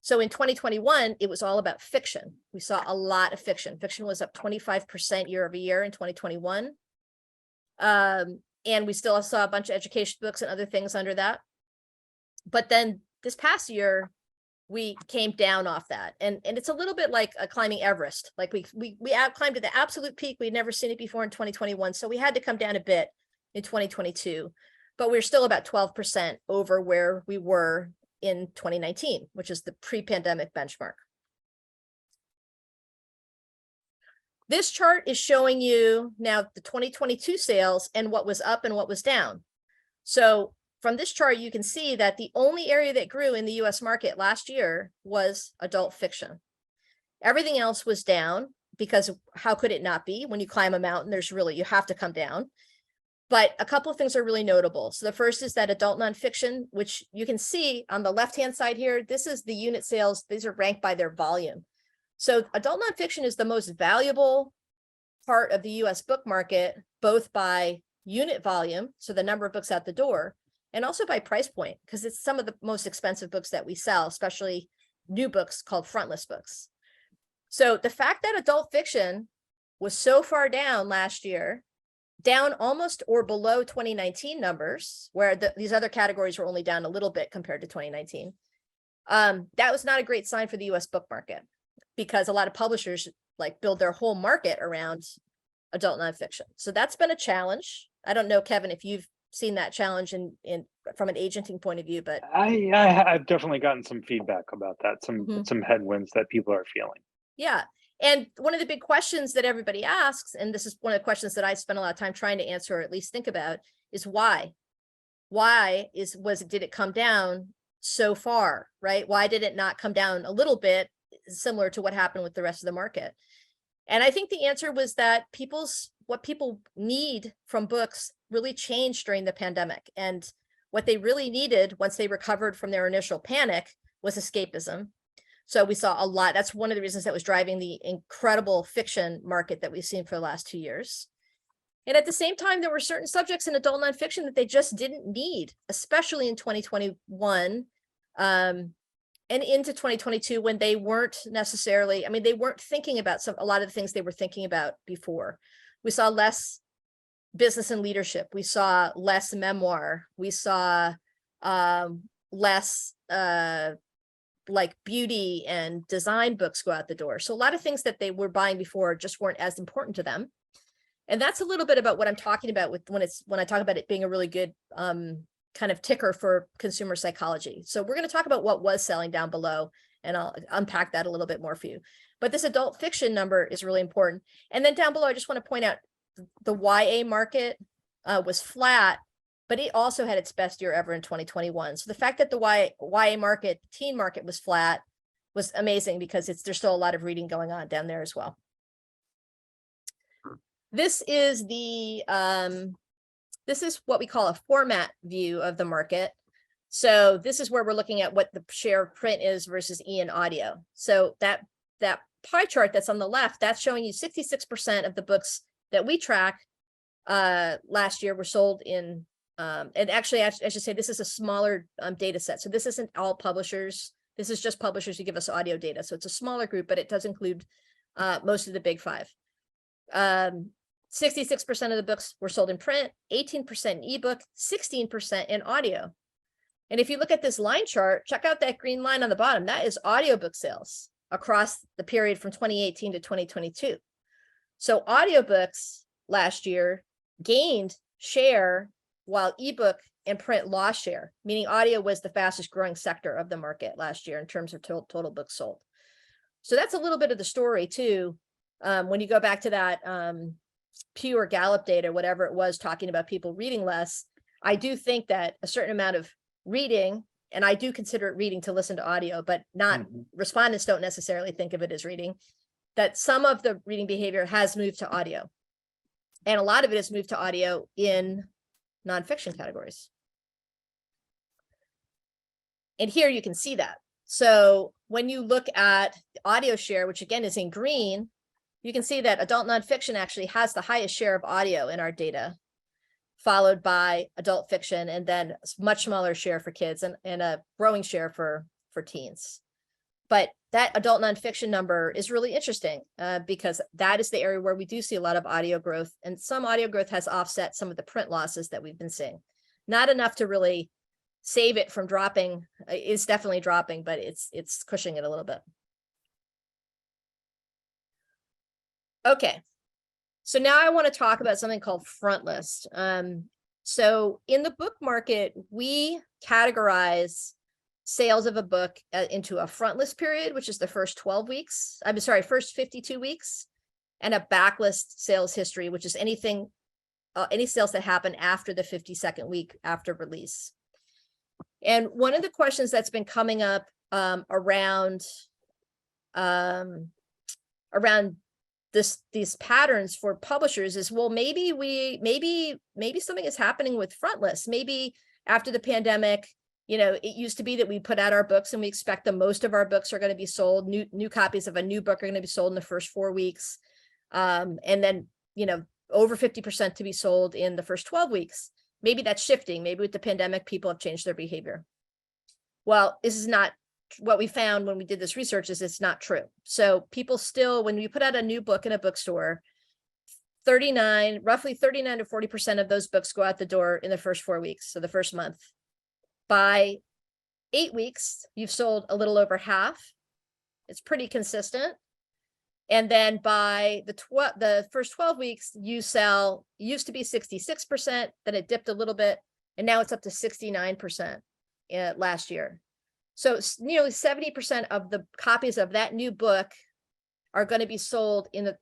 So in 2021, it was all about fiction. We saw a lot of fiction. Fiction was up 25% year over year in 2021. And we still saw a bunch of education books and other things under that. But then this past year, we came down off that. And it's a little bit like climbing Everest. Like we climbed to the absolute peak. We'd never seen it before in 2021. So we had to come down a bit in 2022. But we're still about 12% over where we were in 2019, which is the pre-pandemic benchmark. This chart is showing you now the 2022 sales and what was up and what was down. So from this chart, you can see that the only area that grew in the US market last year was adult fiction. Everything else was down because how could it not be? When you climb a mountain, you have to come down. But a couple of things are really notable. So the first is that adult nonfiction, which you can see on the left-hand side here, this is the unit sales. These are ranked by their volume. So adult nonfiction is the most valuable part of the US book market, both by unit volume, so the number of books out the door, and also by price point, because it's some of the most expensive books that we sell, especially new books called frontlist books. So the fact that adult fiction was so far down last year, down almost or below 2019 numbers, where these other categories were only down a little bit compared to 2019, that was not a great sign for the US book market, because a lot of publishers build their whole market around adult nonfiction. So that's been a challenge. I don't know, Kevin, if you've seen that challenge from an agenting point of view, but I've definitely gotten some feedback about that, some headwinds that people are feeling. Yeah. And one of the big questions that everybody asks, and this is one of the questions that I spent a lot of time trying to answer, or at least think about, is why? Did it come down so far, right? Why did it not come down a little bit similar to what happened with the rest of the market. And I think the answer was that what people need from books really changed during the pandemic. And what they really needed once they recovered from their initial panic was escapism. So we saw a lot. That's one of the reasons that was driving the incredible fiction market that we've seen for the last 2 years. And at the same time, there were certain subjects in adult nonfiction that they just didn't need, especially in 2021 and into 2022, when they weren't necessarily, I mean, they weren't thinking about a lot of the things they were thinking about before. We saw less business and leadership. We saw less memoir. We saw less like beauty and design books go out the door. So a lot of things that they were buying before just weren't as important to them. And that's a little bit about what I'm talking about with when I talk about it being a really good kind of ticker for consumer psychology. So we're going to talk about what was selling down below, and I'll unpack that a little bit more for you. But this adult fiction number is really important. And then down below, I just want to point out the YA market was flat, but it also had its best year ever in 2021. So the fact that the YA market, teen market was flat was amazing, because there's still a lot of reading going on down there as well. This is this is what we call a format view of the market. So this is where we're looking at what the share of print is versus e and audio. So that pie chart that's on the left, that's showing you 66% of the books that we track last year were sold in, and actually I should say this is a smaller data set. So this isn't all publishers. This is just publishers who give us audio data. So it's a smaller group, but it does include most of the big five. 66% of the books were sold in print, 18% in ebook, 16% in audio. And if you look at this line chart, check out that green line on the bottom. That is audiobook sales across the period from 2018 to 2022. So audiobooks last year gained share while ebook and print lost share, meaning audio was the fastest growing sector of the market last year in terms of total books sold. So that's a little bit of the story too. When you go back to that Pew or Gallup data, whatever it was, talking about people reading less, I do think that a certain amount of reading, and I do consider it reading to listen to audio, but not respondents don't necessarily think of it as reading, that some of the reading behavior has moved to audio. And a lot of it has moved to audio in nonfiction categories. And here you can see that. So when you look at the audio share, which again is in green, you can see that adult nonfiction actually has the highest share of audio in our data, followed by adult fiction, and then a much smaller share for kids and a growing share for teens. But that adult nonfiction number is really interesting because that is the area where we do see a lot of audio growth, and some audio growth has offset some of the print losses that we've been seeing. Not enough to really save it from dropping. It's definitely dropping, but it's cushioning it a little bit. Okay, so now I want to talk about something called front list. So in the book market, we categorize sales of a book into a front list period, which is the first 12 weeks. I'm sorry, first 52 weeks, and a backlist sales history, which is anything, any sales that happen after the 52nd week after release. And one of the questions that's been coming up around these patterns for publishers is, well, maybe something is happening with front lists. Maybe after the pandemic, it used to be that we put out our books and we expect that most of our books are going to be sold. New copies of a new book are going to be sold in the first 4 weeks. And then, over 50% to be sold in the first 12 weeks. Maybe that's shifting. Maybe with the pandemic, people have changed their behavior. Well, this is not what we found when we did this research. Is it's not true. So people still, when you put out a new book in a bookstore, roughly 39 to 40% of those books go out the door in the first 4 weeks. So the first month. By 8 weeks, you've sold a little over half. It's pretty consistent. And then by the first 12 weeks, used to be 66%, then it dipped a little bit, and now it's up to 69% last year. So nearly 70% of the copies of that new book are going to be sold in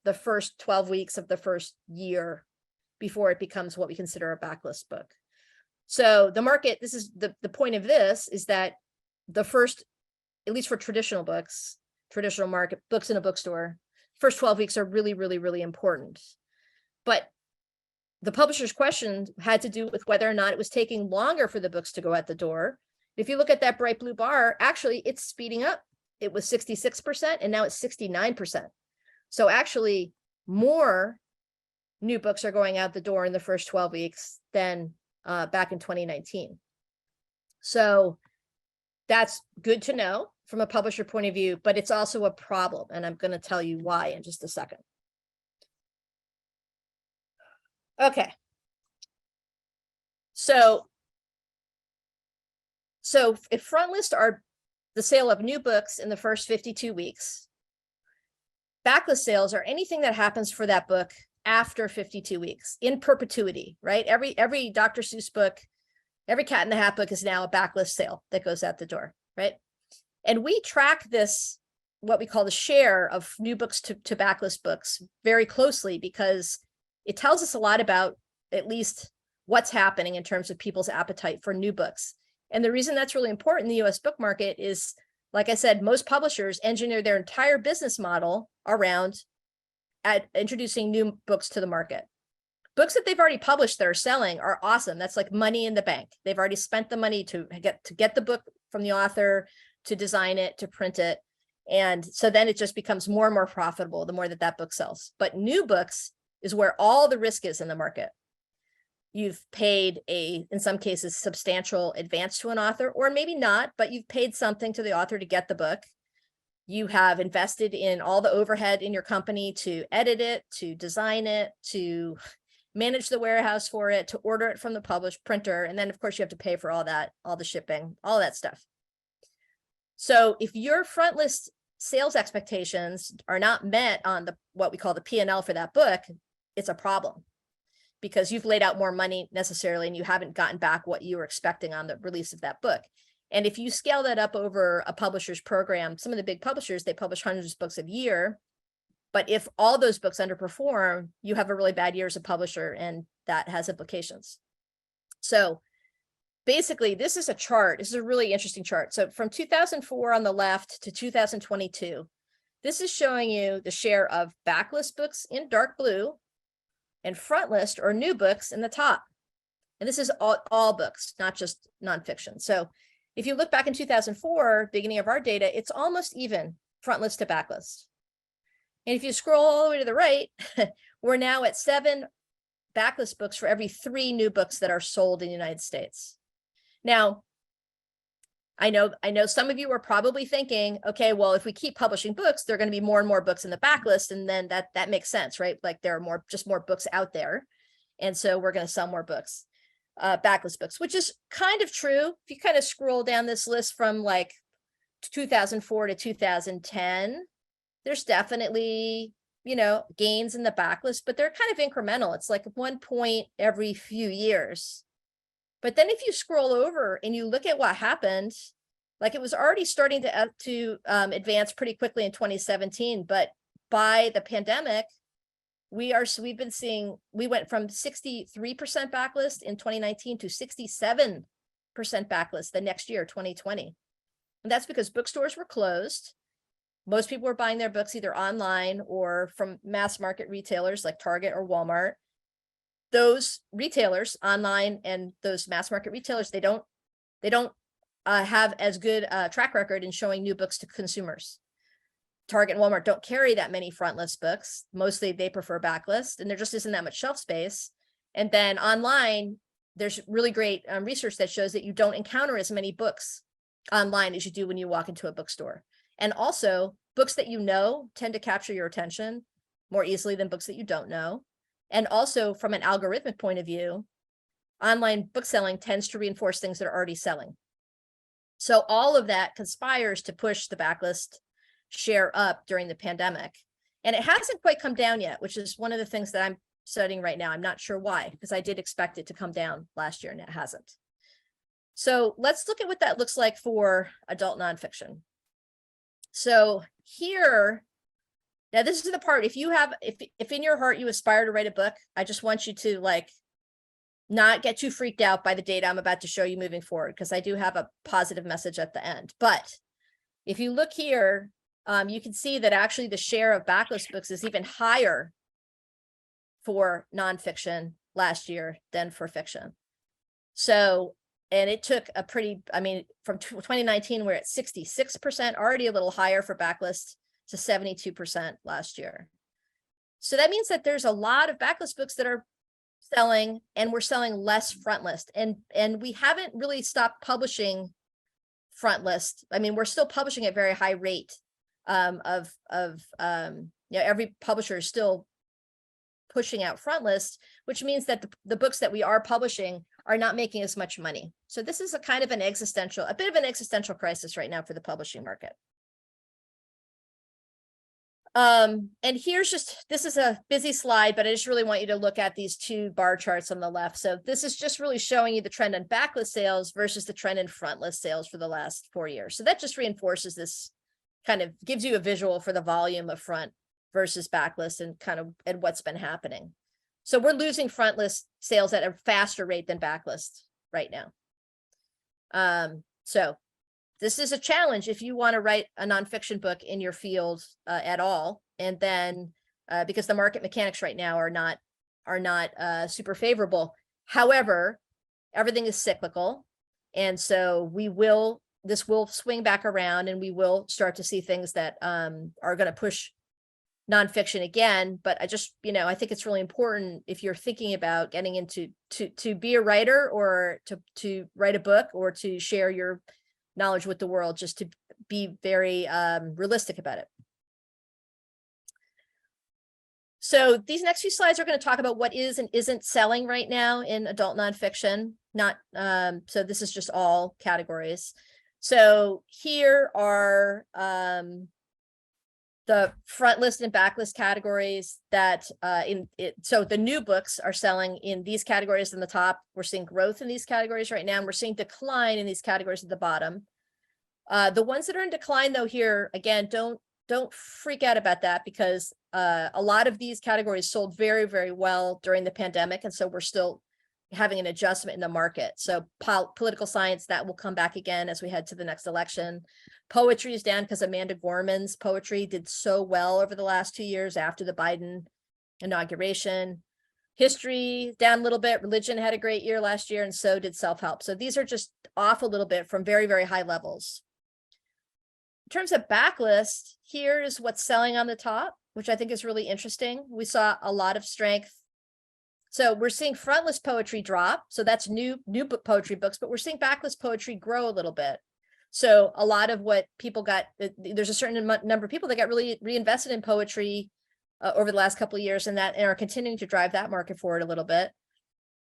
the first 12 weeks of the first year before it becomes what we consider a backlist book. So the market, this is the point of this, is that the first, at least for traditional books, traditional market, books in a bookstore, first 12 weeks are really, really, really important. But the publisher's question had to do with whether or not it was taking longer for the books to go out the door. If you look at that bright blue bar, actually it's speeding up. It was 66% and now it's 69%. So actually more new books are going out the door in the first 12 weeks than back in 2019. So that's good to know from a publisher point of view, but it's also a problem. And I'm going to tell you why in just a second. Okay. So if front list are the sale of new books in the first 52 weeks, backlist sales are anything that happens for that book after 52 weeks in perpetuity, right? Every Dr. Seuss book, every Cat in the Hat book is now a backlist sale that goes out the door, right? And we track this, what we call the share of new books to backlist books, very closely, because it tells us a lot about at least what's happening in terms of people's appetite for new books. And the reason that's really important in the US book market is, like I said, most publishers engineer their entire business model around introducing new books to the market. Books that they've already published that are selling are awesome. That's like money in the bank. They've already spent the money to get the book from the author, to design it, to print it. And so then it just becomes more and more profitable the more that book sells. But new books is where all the risk is in the market. You've paid in some cases, substantial advance to an author, or maybe not, but you've paid something to the author to get the book. You have invested in all the overhead in your company to edit it, to design it, to manage the warehouse for it, to order it from the published printer. And then of course you have to pay for all that, all the shipping, all that stuff. So if your front list sales expectations are not met on what we call the P&L for that book, it's a problem, because you've laid out more money necessarily and you haven't gotten back what you were expecting on the release of that book. And if you scale that up over a publisher's program, some of the big publishers, they publish hundreds of books a year. But if all those books underperform, you have a really bad year as a publisher, and that has implications. So basically, this is a chart. This is a really interesting chart. So from 2004 on the left to 2022, this is showing you the share of backlist books in dark blue and front list or new books in the top. And this is all books, not just nonfiction. So if you look back in 2004, beginning of our data, it's almost even front list to backlist. And if you scroll all the way to the right, we're now at 7 backlist books for every 3 new books that are sold in the United States. Now, I know some of you are probably thinking, okay, well, if we keep publishing books, there are going to be more and more books in the backlist, and then that makes sense, right? Like there are just more books out there, and so we're going to sell more books, backlist books, which is kind of true. If you kind of scroll down this list from like 2004 to 2010, there's definitely, gains in the backlist, but they're kind of incremental. It's like 1 point every few years. But then if you scroll over and you look at what happened, like it was already starting to advance pretty quickly in 2017, but by the pandemic, we went from 63% backlist in 2019 to 67% backlist the next year, 2020. And that's because bookstores were closed. Most people were buying their books either online or from mass market retailers like Target or Walmart. Those retailers online and those mass market retailers, they don't have as good a track record in showing new books to consumers. Target and Walmart don't carry that many front list books. Mostly they prefer backlist, and there just isn't that much shelf space. And then online, there's really great research that shows that you don't encounter as many books online as you do when you walk into a bookstore. And also, books that you know tend to capture your attention more easily than books that you don't know. And also from an algorithmic point of view, online book selling tends to reinforce things that are already selling. So all of that conspires to push the backlist share up during the pandemic. And it hasn't quite come down yet, which is one of the things that I'm studying right now. I'm not sure why, because I did expect it to come down last year and it hasn't. So let's look at what that looks like for adult nonfiction. So here, now this is the part, if in your heart you aspire to write a book, I just want you to not get too freaked out by the data I'm about to show you moving forward, because I do have a positive message at the end. But if you look here, you can see that actually the share of backlist books is even higher for nonfiction last year than for fiction. So, and it took a pretty, I mean, from 2019, we're at 66%, already a little higher for backlist, to 72% last year. So that means that there's a lot of backlist books that are selling, and we're selling less frontlist. And we haven't really stopped publishing frontlist. I mean, we're still publishing at very high rate every publisher is still pushing out frontlist, which means that the books that we are publishing are not making as much money. So this is a kind of a bit of an existential crisis right now for the publishing market. And this is a busy slide, but I just really want you to look at these two bar charts on the left. So this is just really showing you the trend in backlist sales versus the trend in frontlist sales for the last 4 years. So that just reinforces this, kind of gives you a visual for the volume of front versus backlist and what's been happening. So we're losing frontlist sales at a faster rate than backlist right now. So this is a challenge if you want to write a nonfiction book in your field at all, and then because the market mechanics right now are not super favorable. However, everything is cyclical, and so this will swing back around, and we will start to see things that are going to push nonfiction again. But I just, I think it's really important if you're thinking about getting into to be a writer, or to write a book, or to share your knowledge with the world, just to be very realistic about it. So these next few slides are going to talk about what is and isn't selling right now in adult nonfiction. So this is just all categories. So here are the front list and backlist categories that so the new books are selling in these categories in the top. We're seeing growth in these categories right now, and we're seeing decline in these categories at the bottom. The ones that are in decline, though, here, again, don't freak out about that, because a lot of these categories sold very, very well during the pandemic, and so we're still having an adjustment in the market. So political science, that will come back again as we head to the next election. Poetry is down because Amanda Gorman's poetry did so well over the last 2 years after the Biden inauguration. History down a little bit. Religion had a great year last year, and so did self-help. So these are just off a little bit from very, very high levels. In terms of backlist, here's what's selling on the top, which I think is really interesting. We saw a lot of strength. So we're seeing frontlist poetry drop. So that's new poetry books, but we're seeing backlist poetry grow a little bit. So a lot of what people got, there's a certain number of people that got really reinvested in poetry over the last couple of years, and are continuing to drive that market forward a little bit.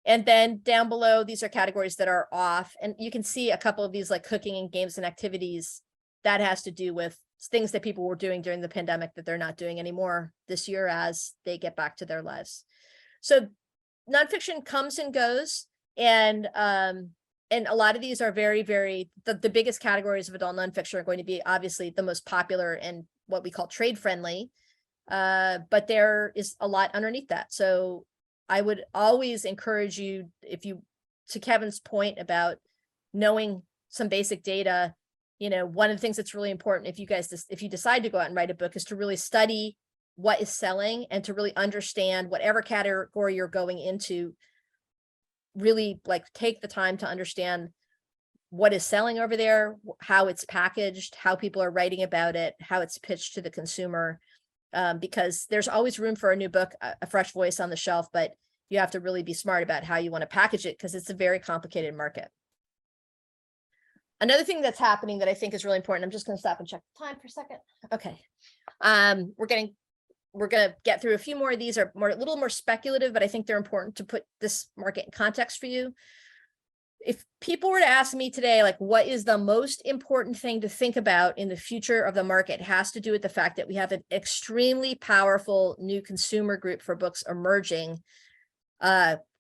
And then down below, these are categories that are off. And you can see a couple of these, like cooking and games and activities, that has to do with things that people were doing during the pandemic that they're not doing anymore this year as they get back to their lives. So nonfiction comes and goes, and a lot of these are very, very, the biggest categories of adult nonfiction are going to be obviously the most popular and what we call trade friendly, but there is a lot underneath that. So I would always encourage you, to Kevin's point about knowing some basic data, one of the things that's really important if you decide to go out and write a book is to really study what is selling, and to really understand whatever category you're going into, really take the time to understand what is selling over there, how it's packaged, how people are writing about it, how it's pitched to the consumer, because there's always room for a new book, a fresh voice on the shelf, but you have to really be smart about how you want to package it, because it's a very complicated market. Another thing that's happening that I think is really important, I'm just going to stop and check the time for a second. Okay. We're going to get through a few more of these, are a little more speculative, but I think they're important to put this market in context for you. If people were to ask me today, what is the most important thing to think about in the future of the market, it has to do with the fact that we have an extremely powerful new consumer group for books emerging,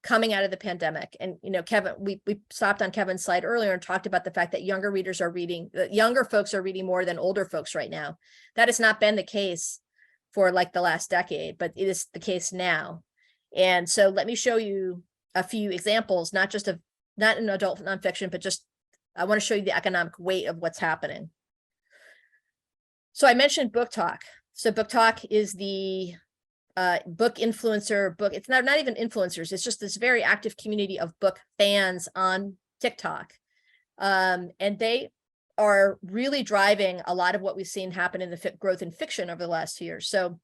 coming out of the pandemic. And, Kevin, we stopped on Kevin's slide earlier and talked about the fact that younger folks are reading more than older folks right now. That has not been the case for the last decade, but it is the case now. And so let me show you a few examples, not in adult nonfiction, but just, I want to show you the economic weight of what's happening. So I mentioned Book Talk. So Book Talk is the book influencer book. It's not even influencers. It's just this very active community of book fans on TikTok. And they are really driving a lot of what we've seen happen in the growth in fiction over the last 2 years. So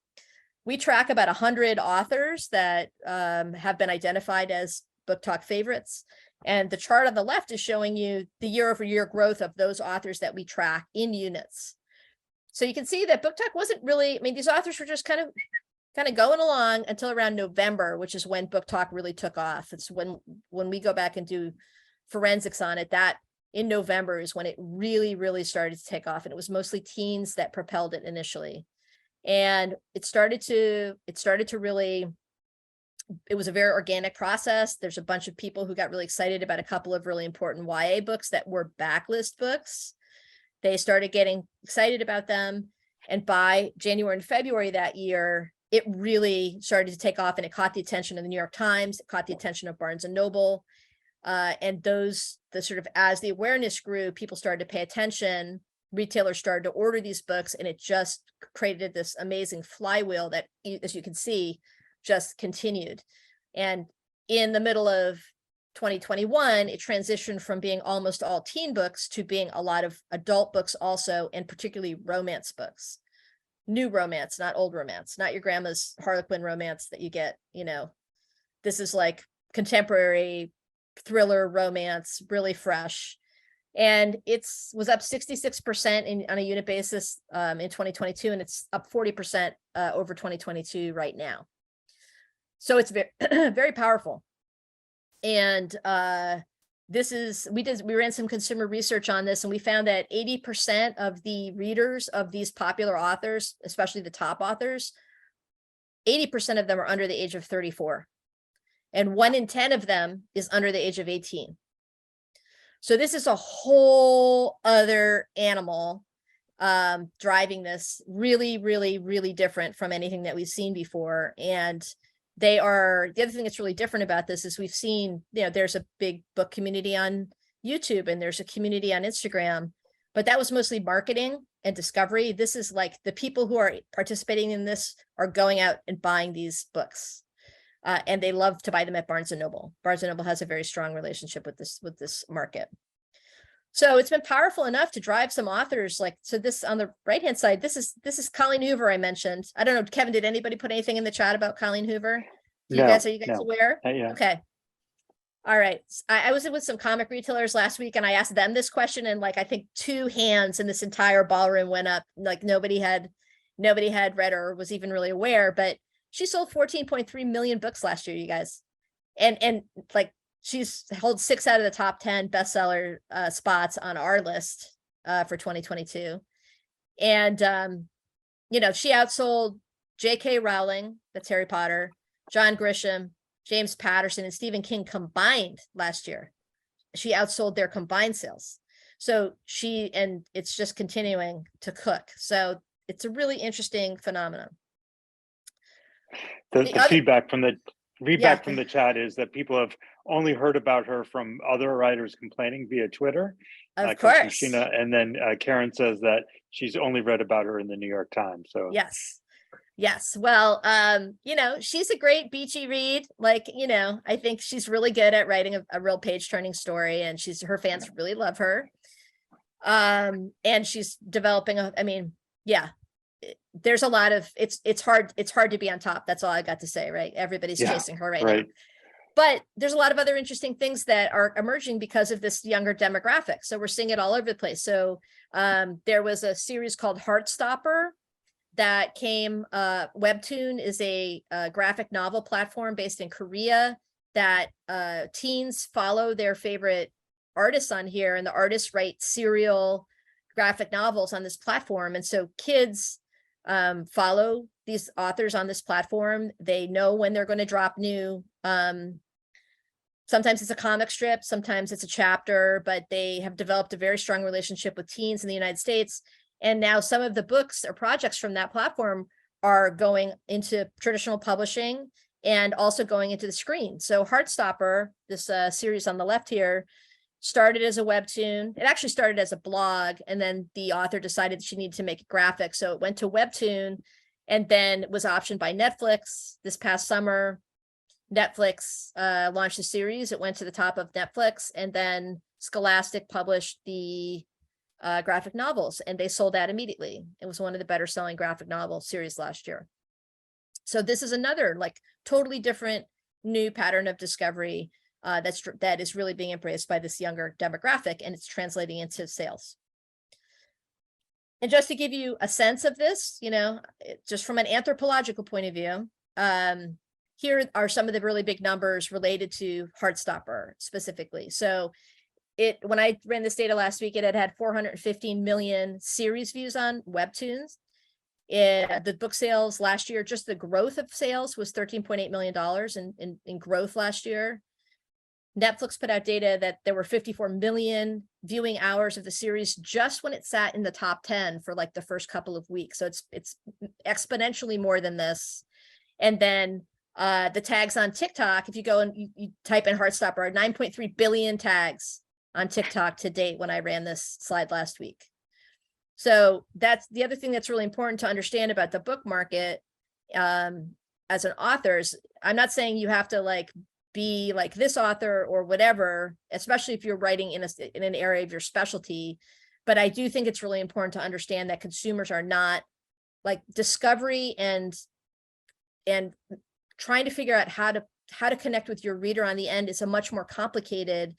we track about 100 authors that have been identified as Book Talk favorites. And the chart on the left is showing you the year-over-year growth of those authors that we track in units. So you can see that Book Talk wasn't really, I mean, these authors were just kind of going along until around November, which is when Book Talk really took off. It's when we go back and do forensics on it, that in November is when it really started to take off. And it was mostly teens that propelled it initially. And it started to really, it was a very organic process. There's a bunch of people who got really excited about a couple of really important YA books that were backlist books. They started getting excited about them. And by January and February that year, it really started to take off, and it caught the attention of the New York Times. It caught the attention of Barnes and Noble. And as the awareness grew, people started to pay attention. Retailers started to order these books, and it just created this amazing flywheel that, as you can see, just continued. And in the middle of 2021, it transitioned from being almost all teen books to being a lot of adult books also, and particularly romance books. New romance, not old romance, not your grandma's Harlequin romance that you get, this is like contemporary thriller romance, really fresh. And was up 66% on a unit basis in 2022, and it's up 40% over 2022 right now. So it's very, very powerful. And we ran some consumer research on this, and we found that 80% of the readers of these popular authors, especially the top authors, 80% of them are under the age of 34. And 1 in 10 of them is under the age of 18. So this is a whole other animal driving this, really different from anything that we've seen before. And the other thing that's really different about this is we've seen, there's a big book community on YouTube, and there's a community on Instagram, but that was mostly marketing and discovery. This is like the people who are participating in this are going out and buying these books. And they love to buy them at Barnes and Noble. Barnes and Noble has a very strong relationship with this market. So it's been powerful enough to drive some authors this on the right-hand side. This is Colleen Hoover I mentioned. I don't know, Kevin, did anybody put anything in the chat about Colleen Hoover? Are you guys aware? Yeah. Okay. All right. I was with some comic retailers last week, and I asked them this question, and I think 2 hands in this entire ballroom went up. Nobody had read or was even really aware, but she sold 14.3 million books last year, you guys. And she's held 6 out of the top 10 bestseller spots on our list for 2022. And, she outsold J.K. Rowling, that's Harry Potter, John Grisham, James Patterson, and Stephen King combined last year. She outsold their combined sales. So it's just continuing to cook. So it's a really interesting phenomenon. The feedback from the chat is that people have only heard about her from other writers complaining via Twitter. Of course. Christina, and then Karen says that she's only read about her in the New York Times. So yes. Well, she's a great beachy read. I think she's really good at writing a real page-turning story, and her fans really love her. And she's developing there's a lot of it's hard to be on top. That's all I got to say, right? Everybody's chasing her right now. But there's a lot of other interesting things that are emerging because of this younger demographic. So we're seeing it all over the place. So there was a series called Heartstopper that came. Webtoon is a graphic novel platform based in Korea that teens follow their favorite artists on here, and the artists write serial graphic novels on this platform. And so kids follow these authors on this platform. They know when they're going to drop new. Sometimes it's a comic strip, sometimes it's a chapter, but they have developed a very strong relationship with teens in the United States. And now some of the books or projects from that platform are going into traditional publishing and also going into the screen. So Heartstopper, this series on the left here, started as a webtoon. It actually started as a blog, and then the author decided she needed to make it graphic. So it went to webtoon and then was optioned by Netflix this past summer. Netflix launched a series. It went to the top of Netflix, and then Scholastic published the graphic novels, and they sold that immediately. It was one of the better selling graphic novel series last year. So this is another like totally different new pattern of discovery that is really being embraced by this younger demographic, and it's translating into sales. And just to give you a sense of this, you know, just from an anthropological point of view, here are some of the really big numbers related to Heartstopper specifically. So when I ran this data last week, it had 415 million series views on Webtoons. The book sales last year, just the growth of sales was $13.8 million in growth last year. Netflix put out data that there were 54 million viewing hours of the series just when it sat in the top 10 for like the first couple of weeks. So it's exponentially more than this. And then the tags on TikTok, if you go and you type in Heartstopper, 9.3 billion tags on TikTok to date when I ran this slide last week. So that's the other thing that's really important to understand about the book market as an author. I'm not saying you have to like be like this author or whatever, especially if you're writing in an area of your specialty. But I do think it's really important to understand that consumers are not like discovery and trying to figure out how to connect with your reader on the end is a much more complicated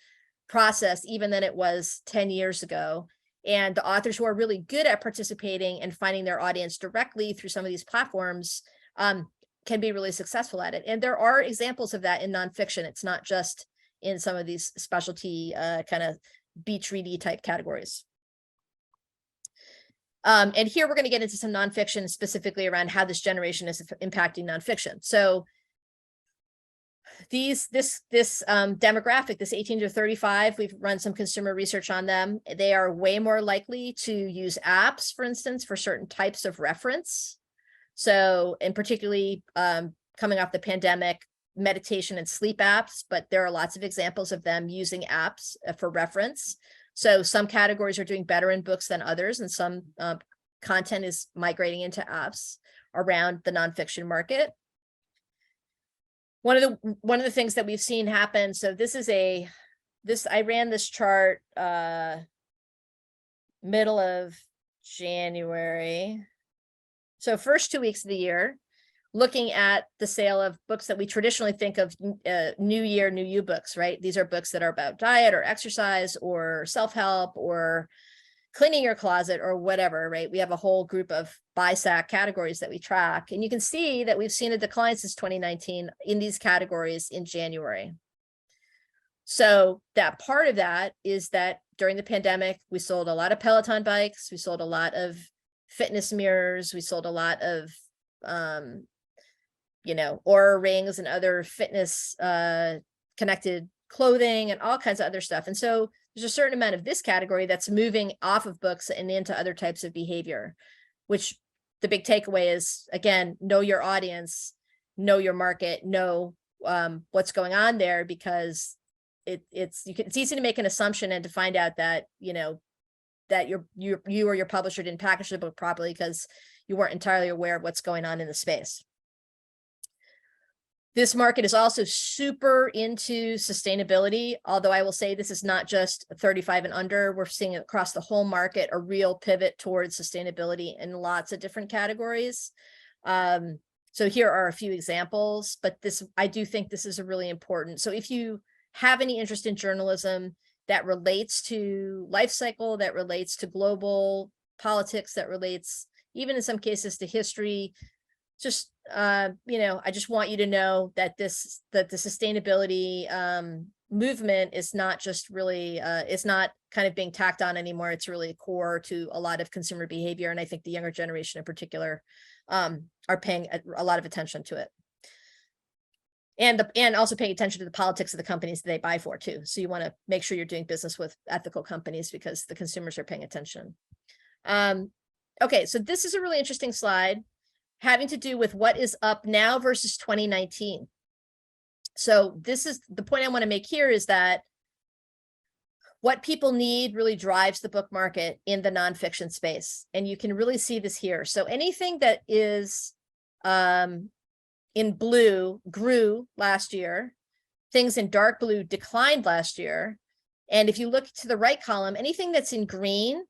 process even than it was 10 years ago. And the authors who are really good at participating and finding their audience directly through some of these platforms can be really successful at it. And there are examples of that in nonfiction. It's not just in some of these specialty kind of beach ready type categories. And here we're going to get into some nonfiction specifically around how this generation is impacting nonfiction. So this demographic, this 18 to 35, we've run some consumer research on them. They are way more likely to use apps, for instance, for certain types of reference. So, and particularly coming off the pandemic, meditation and sleep apps, but there are lots of examples of them using apps for reference. So some categories are doing better in books than others, and some content is migrating into apps around the nonfiction market. One of the things that we've seen happen, so I ran this chart middle of January. So first 2 weeks of the year, looking at the sale of books that we traditionally think of new year, new you books, right? These are books that are about diet or exercise or self-help or cleaning your closet or whatever, right? We have a whole group of BISAC categories that we track. And you can see that we've seen a decline since 2019 in these categories in January. So that part of that is that during the pandemic, we sold a lot of Peloton bikes. We sold a lot of fitness mirrors. We sold a lot of, Oura rings and other fitness connected clothing and all kinds of other stuff. And so there's a certain amount of this category that's moving off of books and into other types of behavior, which the big takeaway is, again, know your audience, know your market, know what's going on there, because it's easy to make an assumption and to find out that, that you or your publisher didn't package the book properly because you weren't entirely aware of what's going on in the space. This market is also super into sustainability, although I will say this is not just 35 and under. We're seeing across the whole market a real pivot towards sustainability in lots of different categories. So here are a few examples, but I do think this is a really important. So if you have any interest in journalism that relates to life cycle, that relates to global politics, that relates even in some cases to history, just I just want you to know that the sustainability movement is not just really it's not kind of being tacked on anymore. It's really core to a lot of consumer behavior, and I think the younger generation in particular are paying a lot of attention to it, and also paying attention to the politics of the companies that they buy for too. So you want to make sure you're doing business with ethical companies because the consumers are paying attention. Okay, so this is a really interesting slide having to do with what is up now versus 2019. So this is the point I want to make here, is that what people need really drives the book market in the nonfiction space. And you can really see this here. So anything that is in blue grew last year. Things in dark blue declined last year. And if you look to the right column, anything that's in green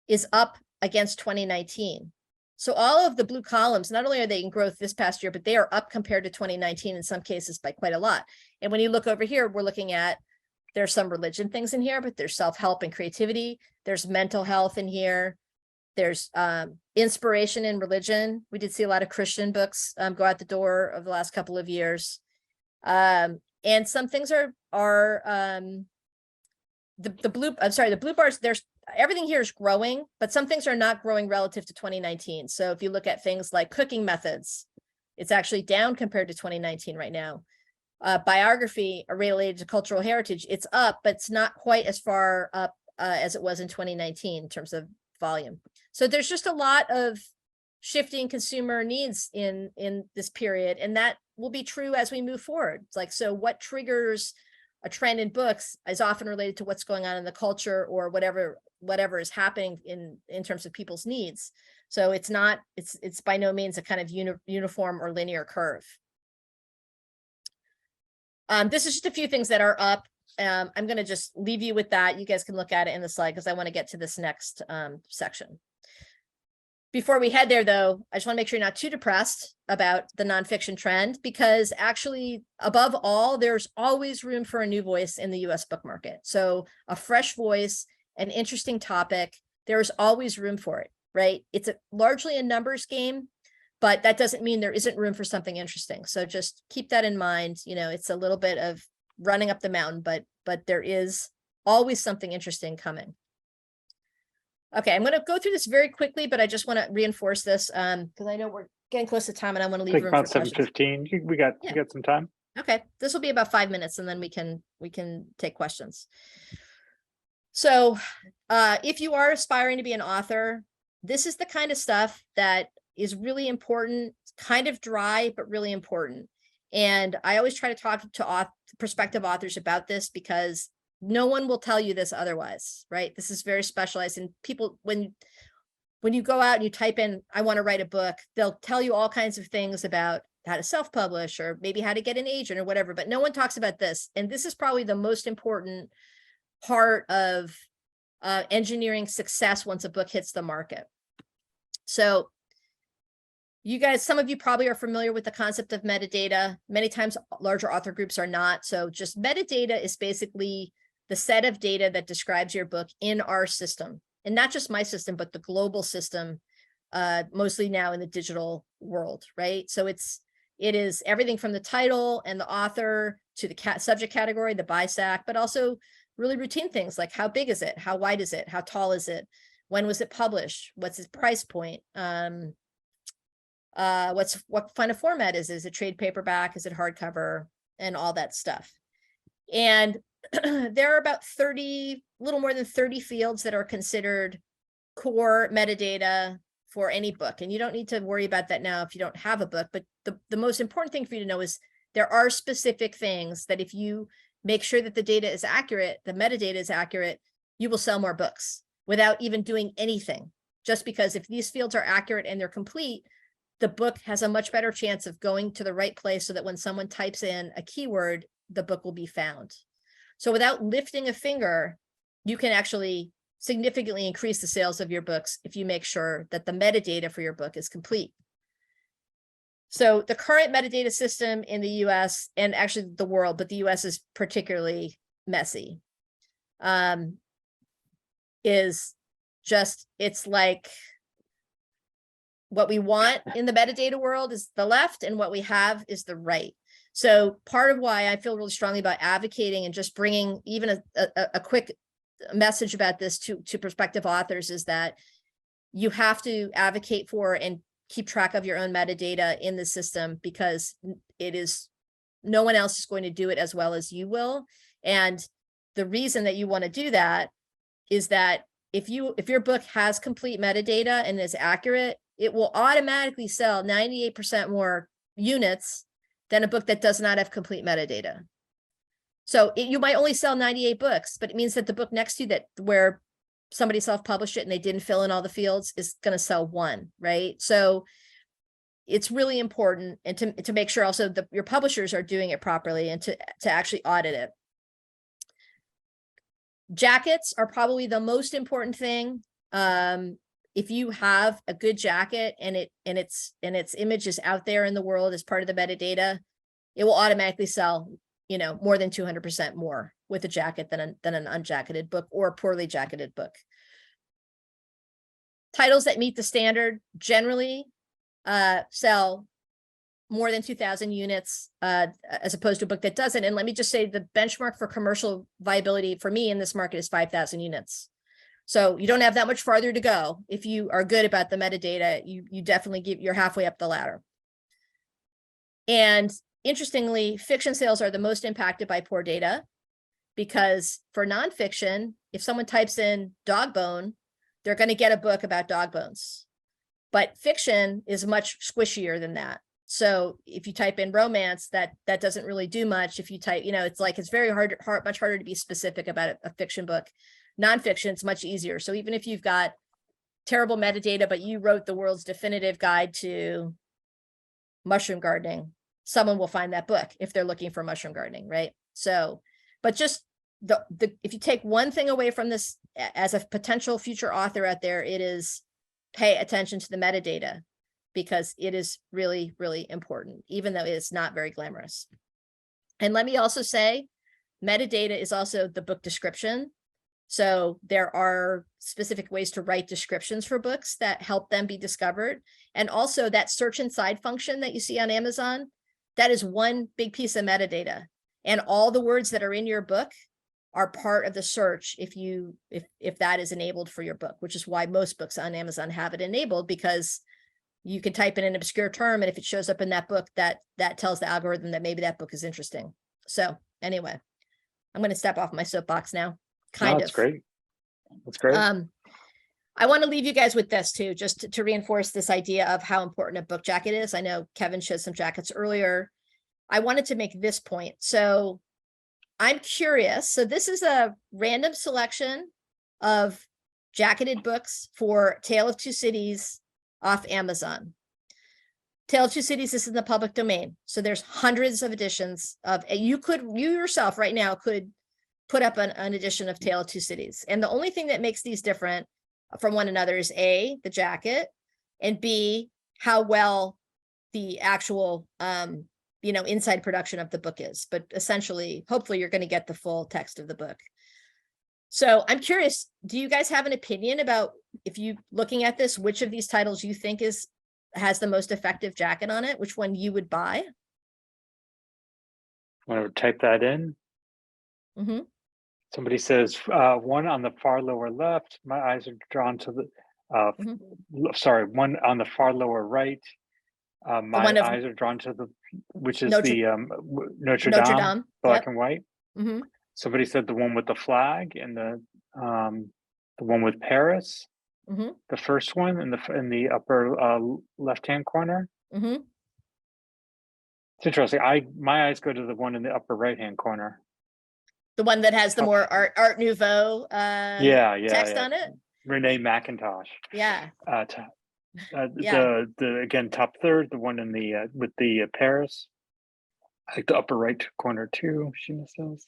is up against 2019. So all of the blue columns, not only are they in growth this past year, but they are up compared to 2019 in some cases by quite a lot. And when you look over here, we're looking at, there's some religion things in here, but there's self-help and creativity. There's mental health in here. There's inspiration in religion. We did see a lot of Christian books go out the door over the last couple of years. And some things are the blue bars, there's everything here is growing, but some things are not growing relative to 2019. So if you look at things like cooking methods, it's actually down compared to 2019 right now. Biography related to cultural heritage, it's up, but it's not quite as far up as it was in 2019 in terms of volume. So there's just a lot of shifting consumer needs in this period, and that will be true as we move forward. It's like, so what triggers a trend in books is often related to what's going on in the culture or whatever is happening in terms of people's needs. So it's by no means a kind of uniform or linear curve. This is just a few things that are up. I'm going to just leave you with that. You guys can look at it in the slide because I want to get to this next section. Before we head there, though, I just want to make sure you're not too depressed about the nonfiction trend, because actually, above all, there's always room for a new voice in the US book market. So a fresh voice, an interesting topic, there's always room for it, right? It's largely a numbers game, but that doesn't mean there isn't room for something interesting. So just keep that in mind. You know, it's a little bit of running up the mountain, but there is always something interesting coming. Okay, I'm going to go through this very quickly, but I just want to reinforce this because I know we're getting close to time and I want to leave room about for questions. 7:15. We got some time. Okay, this will be about 5 minutes and then we can take questions. So if you are aspiring to be an author, this is the kind of stuff that is really important, kind of dry, but really important. And I always try to talk to prospective authors about this because no one will tell you this otherwise, right? This is very specialized, and people, when you go out and you type in, I want to write a book, they'll tell you all kinds of things about how to self-publish or maybe how to get an agent or whatever, but no one talks about this. And this is probably the most important part of engineering success once a book hits the market. So you guys, some of you probably are familiar with the concept of metadata. Many times larger author groups are not. So just metadata is basically the set of data that describes your book in our system, and not just my system, but the global system, mostly now in the digital world, right? So it is everything from the title and the author to the subject category, the BISAC, but also really routine things like how big is it? How wide is it? How tall is it? When was it published? What's its price point? What kind of format is it? Is it trade paperback? Is it hardcover? And all that stuff. And there are about a little more than 30 fields that are considered core metadata for any book. And you don't need to worry about that now if you don't have a book. But the most important thing for you to know is there are specific things that if you make sure that the data is accurate, the metadata is accurate, you will sell more books without even doing anything. Just because if these fields are accurate and they're complete, the book has a much better chance of going to the right place so that when someone types in a keyword, the book will be found. So without lifting a finger, you can actually significantly increase the sales of your books if you make sure that the metadata for your book is complete. So the current metadata system in the US, and actually the world, but the US is particularly messy, is just, it's like what we want in the metadata world is the left and what we have is the right. So part of why I feel really strongly about advocating and just bringing even a quick message about this to prospective authors is that you have to advocate for and keep track of your own metadata in the system, because no one else is going to do it as well as you will. And the reason that you want to do that is that if your book has complete metadata and is accurate, it will automatically sell 98% more units than a book that does not have complete metadata. So you might only sell 98 books, but it means that the book next to you that where somebody self-published it and they didn't fill in all the fields is going to sell one, right? So it's really important, and to make sure also that your publishers are doing it properly and to actually audit it. Jackets are probably the most important thing. If you have a good jacket and its image is out there in the world as part of the metadata, it will automatically sell, you know, more than 200% more with a jacket than an unjacketed book or a poorly jacketed book. Titles that meet the standard generally sell more than 2,000 units as opposed to a book that doesn't. And let me just say the benchmark for commercial viability for me in this market is 5,000 units. So you don't have that much farther to go. If you are good about the metadata, you definitely you're halfway up the ladder. And interestingly, fiction sales are the most impacted by poor data, because for nonfiction, if someone types in dog bone, they're going to get a book about dog bones. But fiction is much squishier than that. So if you type in romance, that doesn't really do much. If you type, you know, it's very much harder to be specific about a fiction book. Nonfiction, it's much easier. So even if you've got terrible metadata, but you wrote the world's definitive guide to mushroom gardening, someone will find that book if they're looking for mushroom gardening, right? So, but just if you take one thing away from this as a potential future author out there, it is pay attention to the metadata, because it is really, really important, even though it's not very glamorous. And let me also say, metadata is also the book description. So there are specific ways to write descriptions for books that help them be discovered. And also that search inside function that you see on Amazon, that is one big piece of metadata. And all the words that are in your book are part of the search if that is enabled for your book, which is why most books on Amazon have it enabled, because you can type in an obscure term, and if it shows up in that book, that tells the algorithm that maybe that book is interesting. So anyway, I'm going to step off my soapbox now. That's great. That's great. I want to leave you guys with this too, just to reinforce this idea of how important a book jacket is. I know Kevin showed some jackets earlier. I wanted to make this point. So I'm curious. So this is a random selection of jacketed books for Tale of Two Cities off Amazon. Tale of Two Cities is in the public domain. So there's hundreds of editions of, you yourself right now could put up an edition of Tale of Two Cities. And the only thing that makes these different from one another is A, the jacket, and B, how well the actual, inside production of the book is. But essentially, hopefully you're going to get the full text of the book. So I'm curious, do you guys have an opinion about, if you looking at this, which of these titles you think has the most effective jacket on it, which one you would buy? Want to type that in? Mm-hmm. Somebody says one on the far lower left. My eyes are drawn to the, sorry, one on the far lower right. My eyes are drawn to which is Notre Dame, black and white. Mm-hmm. Somebody said the one with the flag and the one with Paris. Mm-hmm. The first one in the upper left-hand corner. Mm-hmm. It's interesting. My eyes go to the one in the upper right-hand corner. The one that has the more Art Nouveau text on it. Renee McIntosh. Yeah. The again top third, the one in the with the Paris. I like the upper right corner too. Sheena says.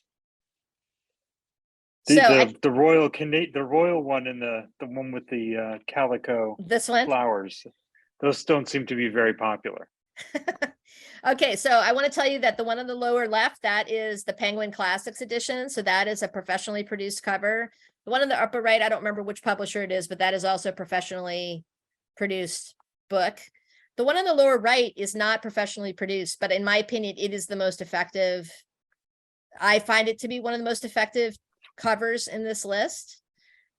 The royal one and the one with the calico flowers. Those don't seem to be very popular. Okay, so I want to tell you that the one on the lower left, that is the Penguin Classics edition. So that is a professionally produced cover. The one on the upper right, I don't remember which publisher it is, but that is also a professionally produced book. The one on the lower right is not professionally produced, but in my opinion, it is the most effective. I find it to be one of the most effective covers in this list.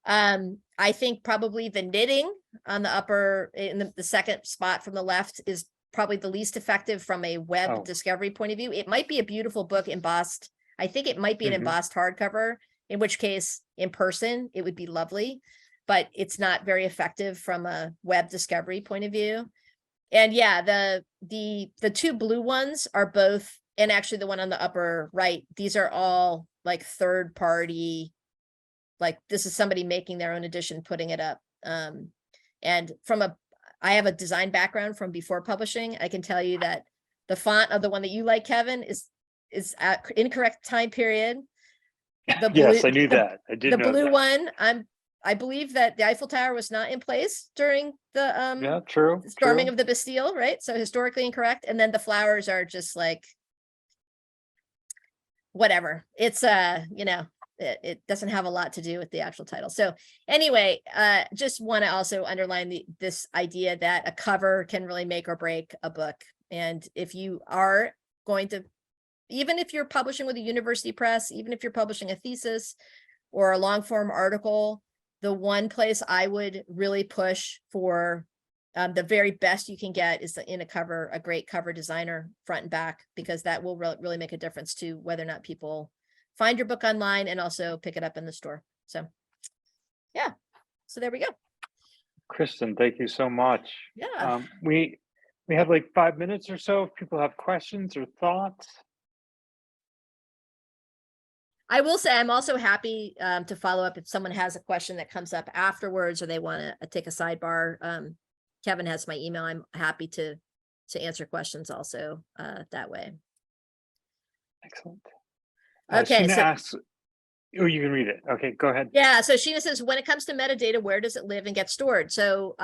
I think probably the knitting on the upper, in the second spot from the left, is probably the least effective from a web discovery point of view. It might be a beautiful book embossed. I think it might be an embossed hardcover, in which case in person, it would be lovely, but it's not very effective from a web discovery point of view. And yeah, the two blue ones are both and actually the one on the upper right, these are all like third party, like this is somebody making their own edition, putting it up. And I have a design background from before publishing. I can tell you that the font of the one that you like, Kevin, is at incorrect time period. The blue, Yes, I knew that. I did the know blue that. one, I believe that the Eiffel Tower was not in place during the Yeah, true. storming true. of the Bastille, right? So historically incorrect. And then the flowers are just like whatever. It's it doesn't have a lot to do with the actual title. So anyway, just want to also underline this idea that a cover can really make or break a book. And if you are going to, even if you're publishing with a university press, even if you're publishing a thesis or a long form article, the one place I would really push for the very best you can get is in a great cover designer front and back, because that will really make a difference to whether or not people find your book online and also pick it up in the store. So yeah, so there we go. Kristen, thank you so much. Yeah. We have like 5 minutes or so if people have questions or thoughts. I will say I'm also happy to follow up if someone has a question that comes up afterwards or they want to take a sidebar. Kevin has my email. I'm happy to answer questions also that way. Excellent. Okay, Sheena so asks, oh, you can read it. Okay, go ahead. yeah, so Sheena says, when it comes to metadata, where does it live and get stored? So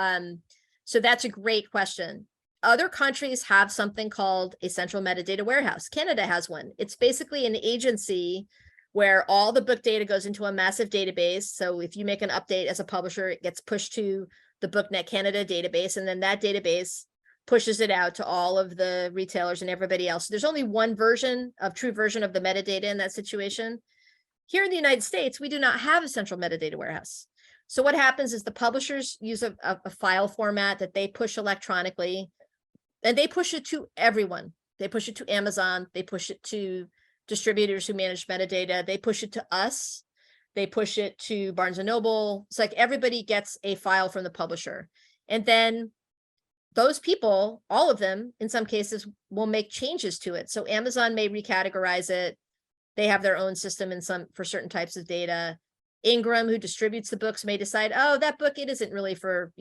so that's a great question. Other countries have something called a central metadata warehouse. Canada has one. It's basically an agency where all the book data goes into a massive database. So if you make an update as a publisher, it gets pushed to the BookNet Canada database, and then that database pushes it out to all of the retailers and everybody else. There's only one true version of the metadata in that situation. Here in the United States, we do not have a central metadata warehouse. So what happens is the publishers use a file format that they push electronically, and they push it to everyone. They push it to Amazon. They push it to distributors who manage metadata. They push it to us. They push it to Barnes and Noble. It's like everybody gets a file from the publisher. And then those people, all of them, in some cases, will make changes to it. So Amazon may recategorize it. They have their own system for certain types of data. Ingram, who distributes the books, may decide, oh, that book, it isn't really for,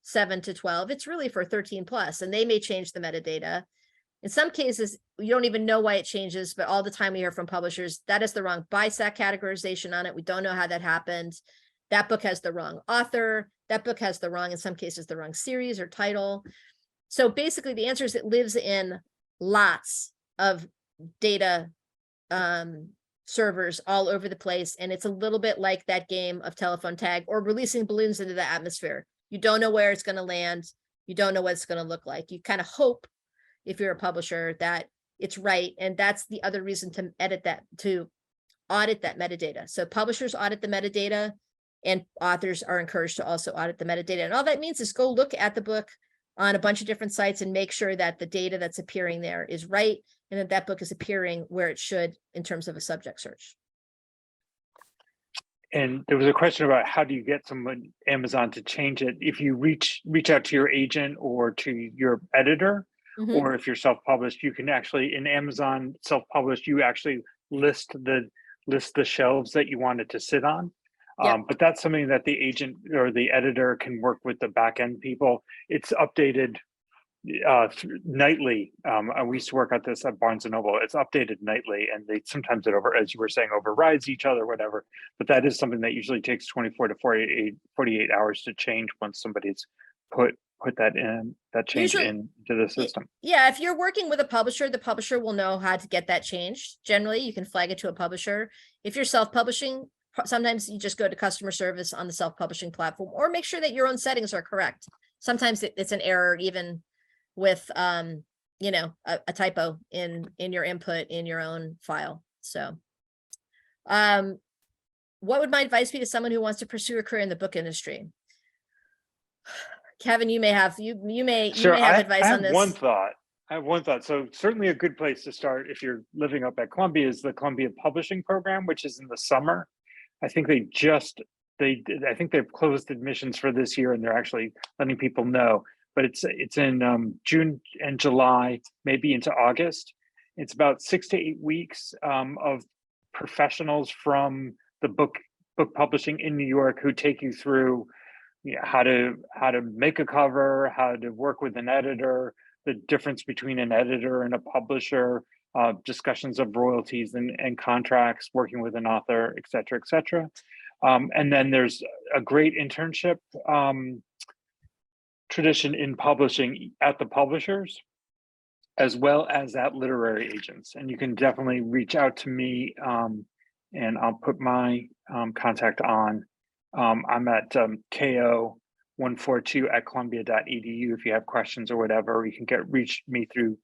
7 to 12. It's really for 13 plus, and they may change the metadata. In some cases, you don't even know why it changes, but all the time we hear from publishers, that is the wrong BISAC categorization on it. We don't know how that happened. That book has the wrong author. That book has the wrong, in some cases, the wrong series or title. So basically the answer is it lives in lots of data servers all over the place. And it's a little bit like that game of telephone tag or releasing balloons into the atmosphere. You don't know where it's going to land. You don't know what it's going to look like. You kind of hope, if you're a publisher, that it's right. And that's the other reason to audit that metadata. So publishers audit the metadata, and authors are encouraged to also audit the metadata. And all that means is go look at the book on a bunch of different sites and make sure that the data that's appearing there is right, and that that book is appearing where it should in terms of a subject search. And there was a question about how do you get someone, Amazon, to change it? If you reach out to your agent or to your editor, or if you're self-published, you can actually, in Amazon self-published, you actually list the shelves that you want it to sit on. Yep. But that's something that the agent or the editor can work with the back-end people. It's updated nightly. We used to work at this at Barnes and Noble. It's updated nightly, and they sometimes as you were saying, overrides each other, whatever. But that is something that usually takes 24 to 48 hours to change once somebody's put that change into the system. Yeah, if you're working with a publisher, the publisher will know how to get that changed. Generally, you can flag it to a publisher. If you're self-publishing, sometimes you just go to customer service on the self-publishing platform, or make sure that your own settings are correct. Sometimes it's an error even with a typo in your input in your own file. So what would my advice be to someone who wants to pursue a career in the book industry? Kevin, you may have advice on this. I have one thought. So certainly a good place to start if you're living up at Columbia is the Columbia Publishing Program, which is in the summer. I think they've closed admissions for this year, and they're actually letting people know. But it's in June and July, maybe into August. It's about 6 to 8 weeks of professionals from the book publishing in New York who take you through how to make a cover, how to work with an editor, the difference between an editor and a publisher, discussions of royalties and contracts, working with an author, et cetera, et cetera. And then there's a great internship tradition in publishing at the publishers, as well as at literary agents. And you can definitely reach out to me, and I'll put my contact on. I'm at ko142@columbia.edu if you have questions or whatever. Or you can reach me through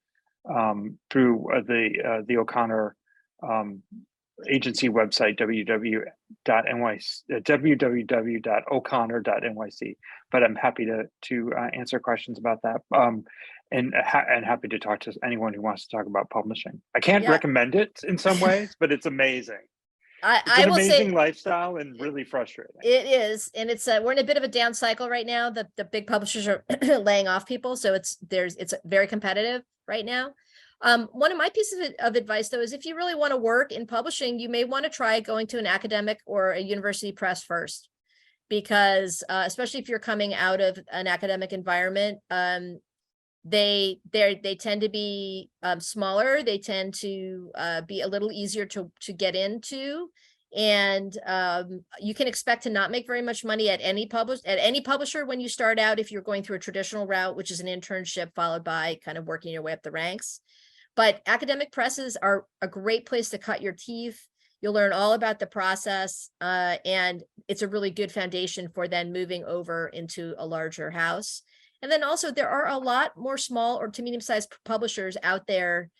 the O'Connor agency website, www.o'connor.nyc. But I'm happy to answer questions about that, and happy to talk to anyone who wants to talk about publishing. I can't recommend it in some ways, but it's amazing. It's an amazing lifestyle and really frustrating. It is, and it's we're in a bit of a down cycle right now. The big publishers are laying off people, so it's very competitive right now. One of my pieces of advice, though, is if you really want to work in publishing, you may want to try going to an academic or a university press first, because especially if you're coming out of an academic environment, they tend to be smaller. They tend to be a little easier to get into, and you can expect to not make very much money at any publisher when you start out, if you're going through a traditional route, which is an internship followed by kind of working your way up the ranks. But academic presses are a great place to cut your teeth. You'll learn all about the process, and it's a really good foundation for then moving over into a larger house. And then also there are a lot more small or to medium-sized publishers out there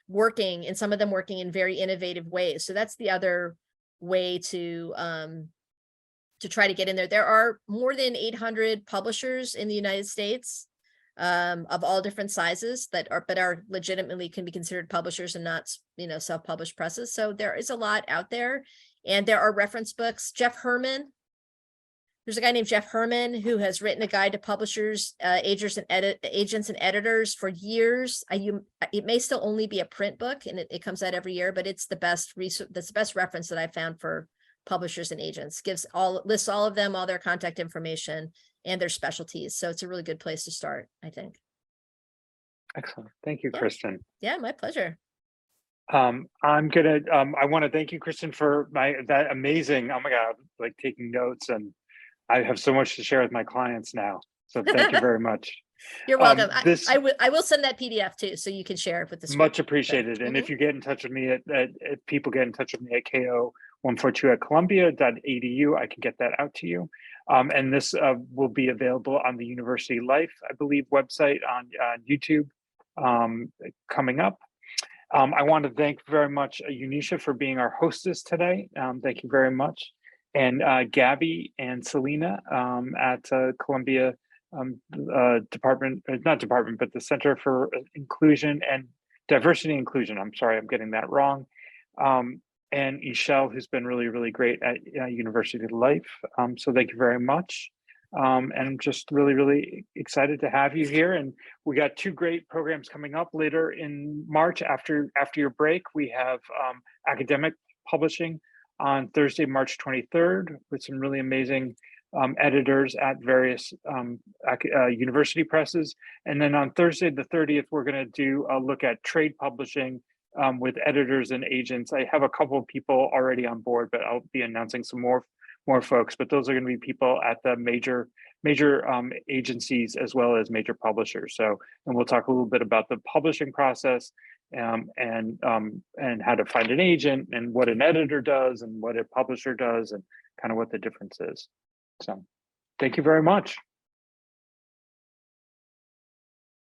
working, and some of them working in very innovative ways. So that's the other way to try to get in there. There are more than 800 publishers in the United States of all different sizes that are legitimately can be considered publishers and not, self-published presses. So there is a lot out there, and there are reference books. There's a guy named Jeff Herman who has written a guide to publishers, agents and editors for years. It may still only be a print book, and it comes out every year, but it's the best that's the best reference that I found for publishers and agents. Lists all of them, all their contact information and their specialties. So it's a really good place to start, I think. Excellent. Thank you, Kristen. Yeah, my pleasure. I want to thank you, Kristen, for that amazing, oh my God, like taking notes, and I have so much to share with my clients now. So thank you very much. You're welcome. I will send that PDF too, so you can share it with the screen. Much appreciated. And if you get in touch with me if people get in touch with me at ko142@columbia.edu, I can get that out to you. And this will be available on the University Life, I believe, website on YouTube coming up. I want to thank very much Unisha for being our hostess today. Thank you very much. And Gabby and Selena at Columbia the Center for Inclusion and Diversity and Inclusion. I'm sorry, I'm getting that wrong. And Ishel, who's been really, really great at University Life. So thank you very much. And I'm just really, really excited to have you here. And we got 2 great programs coming up later in March after your break. We have academic publishing on Thursday, March 23rd, with some really amazing editors at various university presses. And then on Thursday, the 30th, we're going to do a look at trade publishing with editors and agents. I have a couple of people already on board, but I'll be announcing some more folks. But those are going to be people at the major agencies as well as major publishers. So, and we'll talk a little bit about the publishing process, and how to find an agent, and what an editor does, and what a publisher does, and kind of what the difference is. So thank you very much.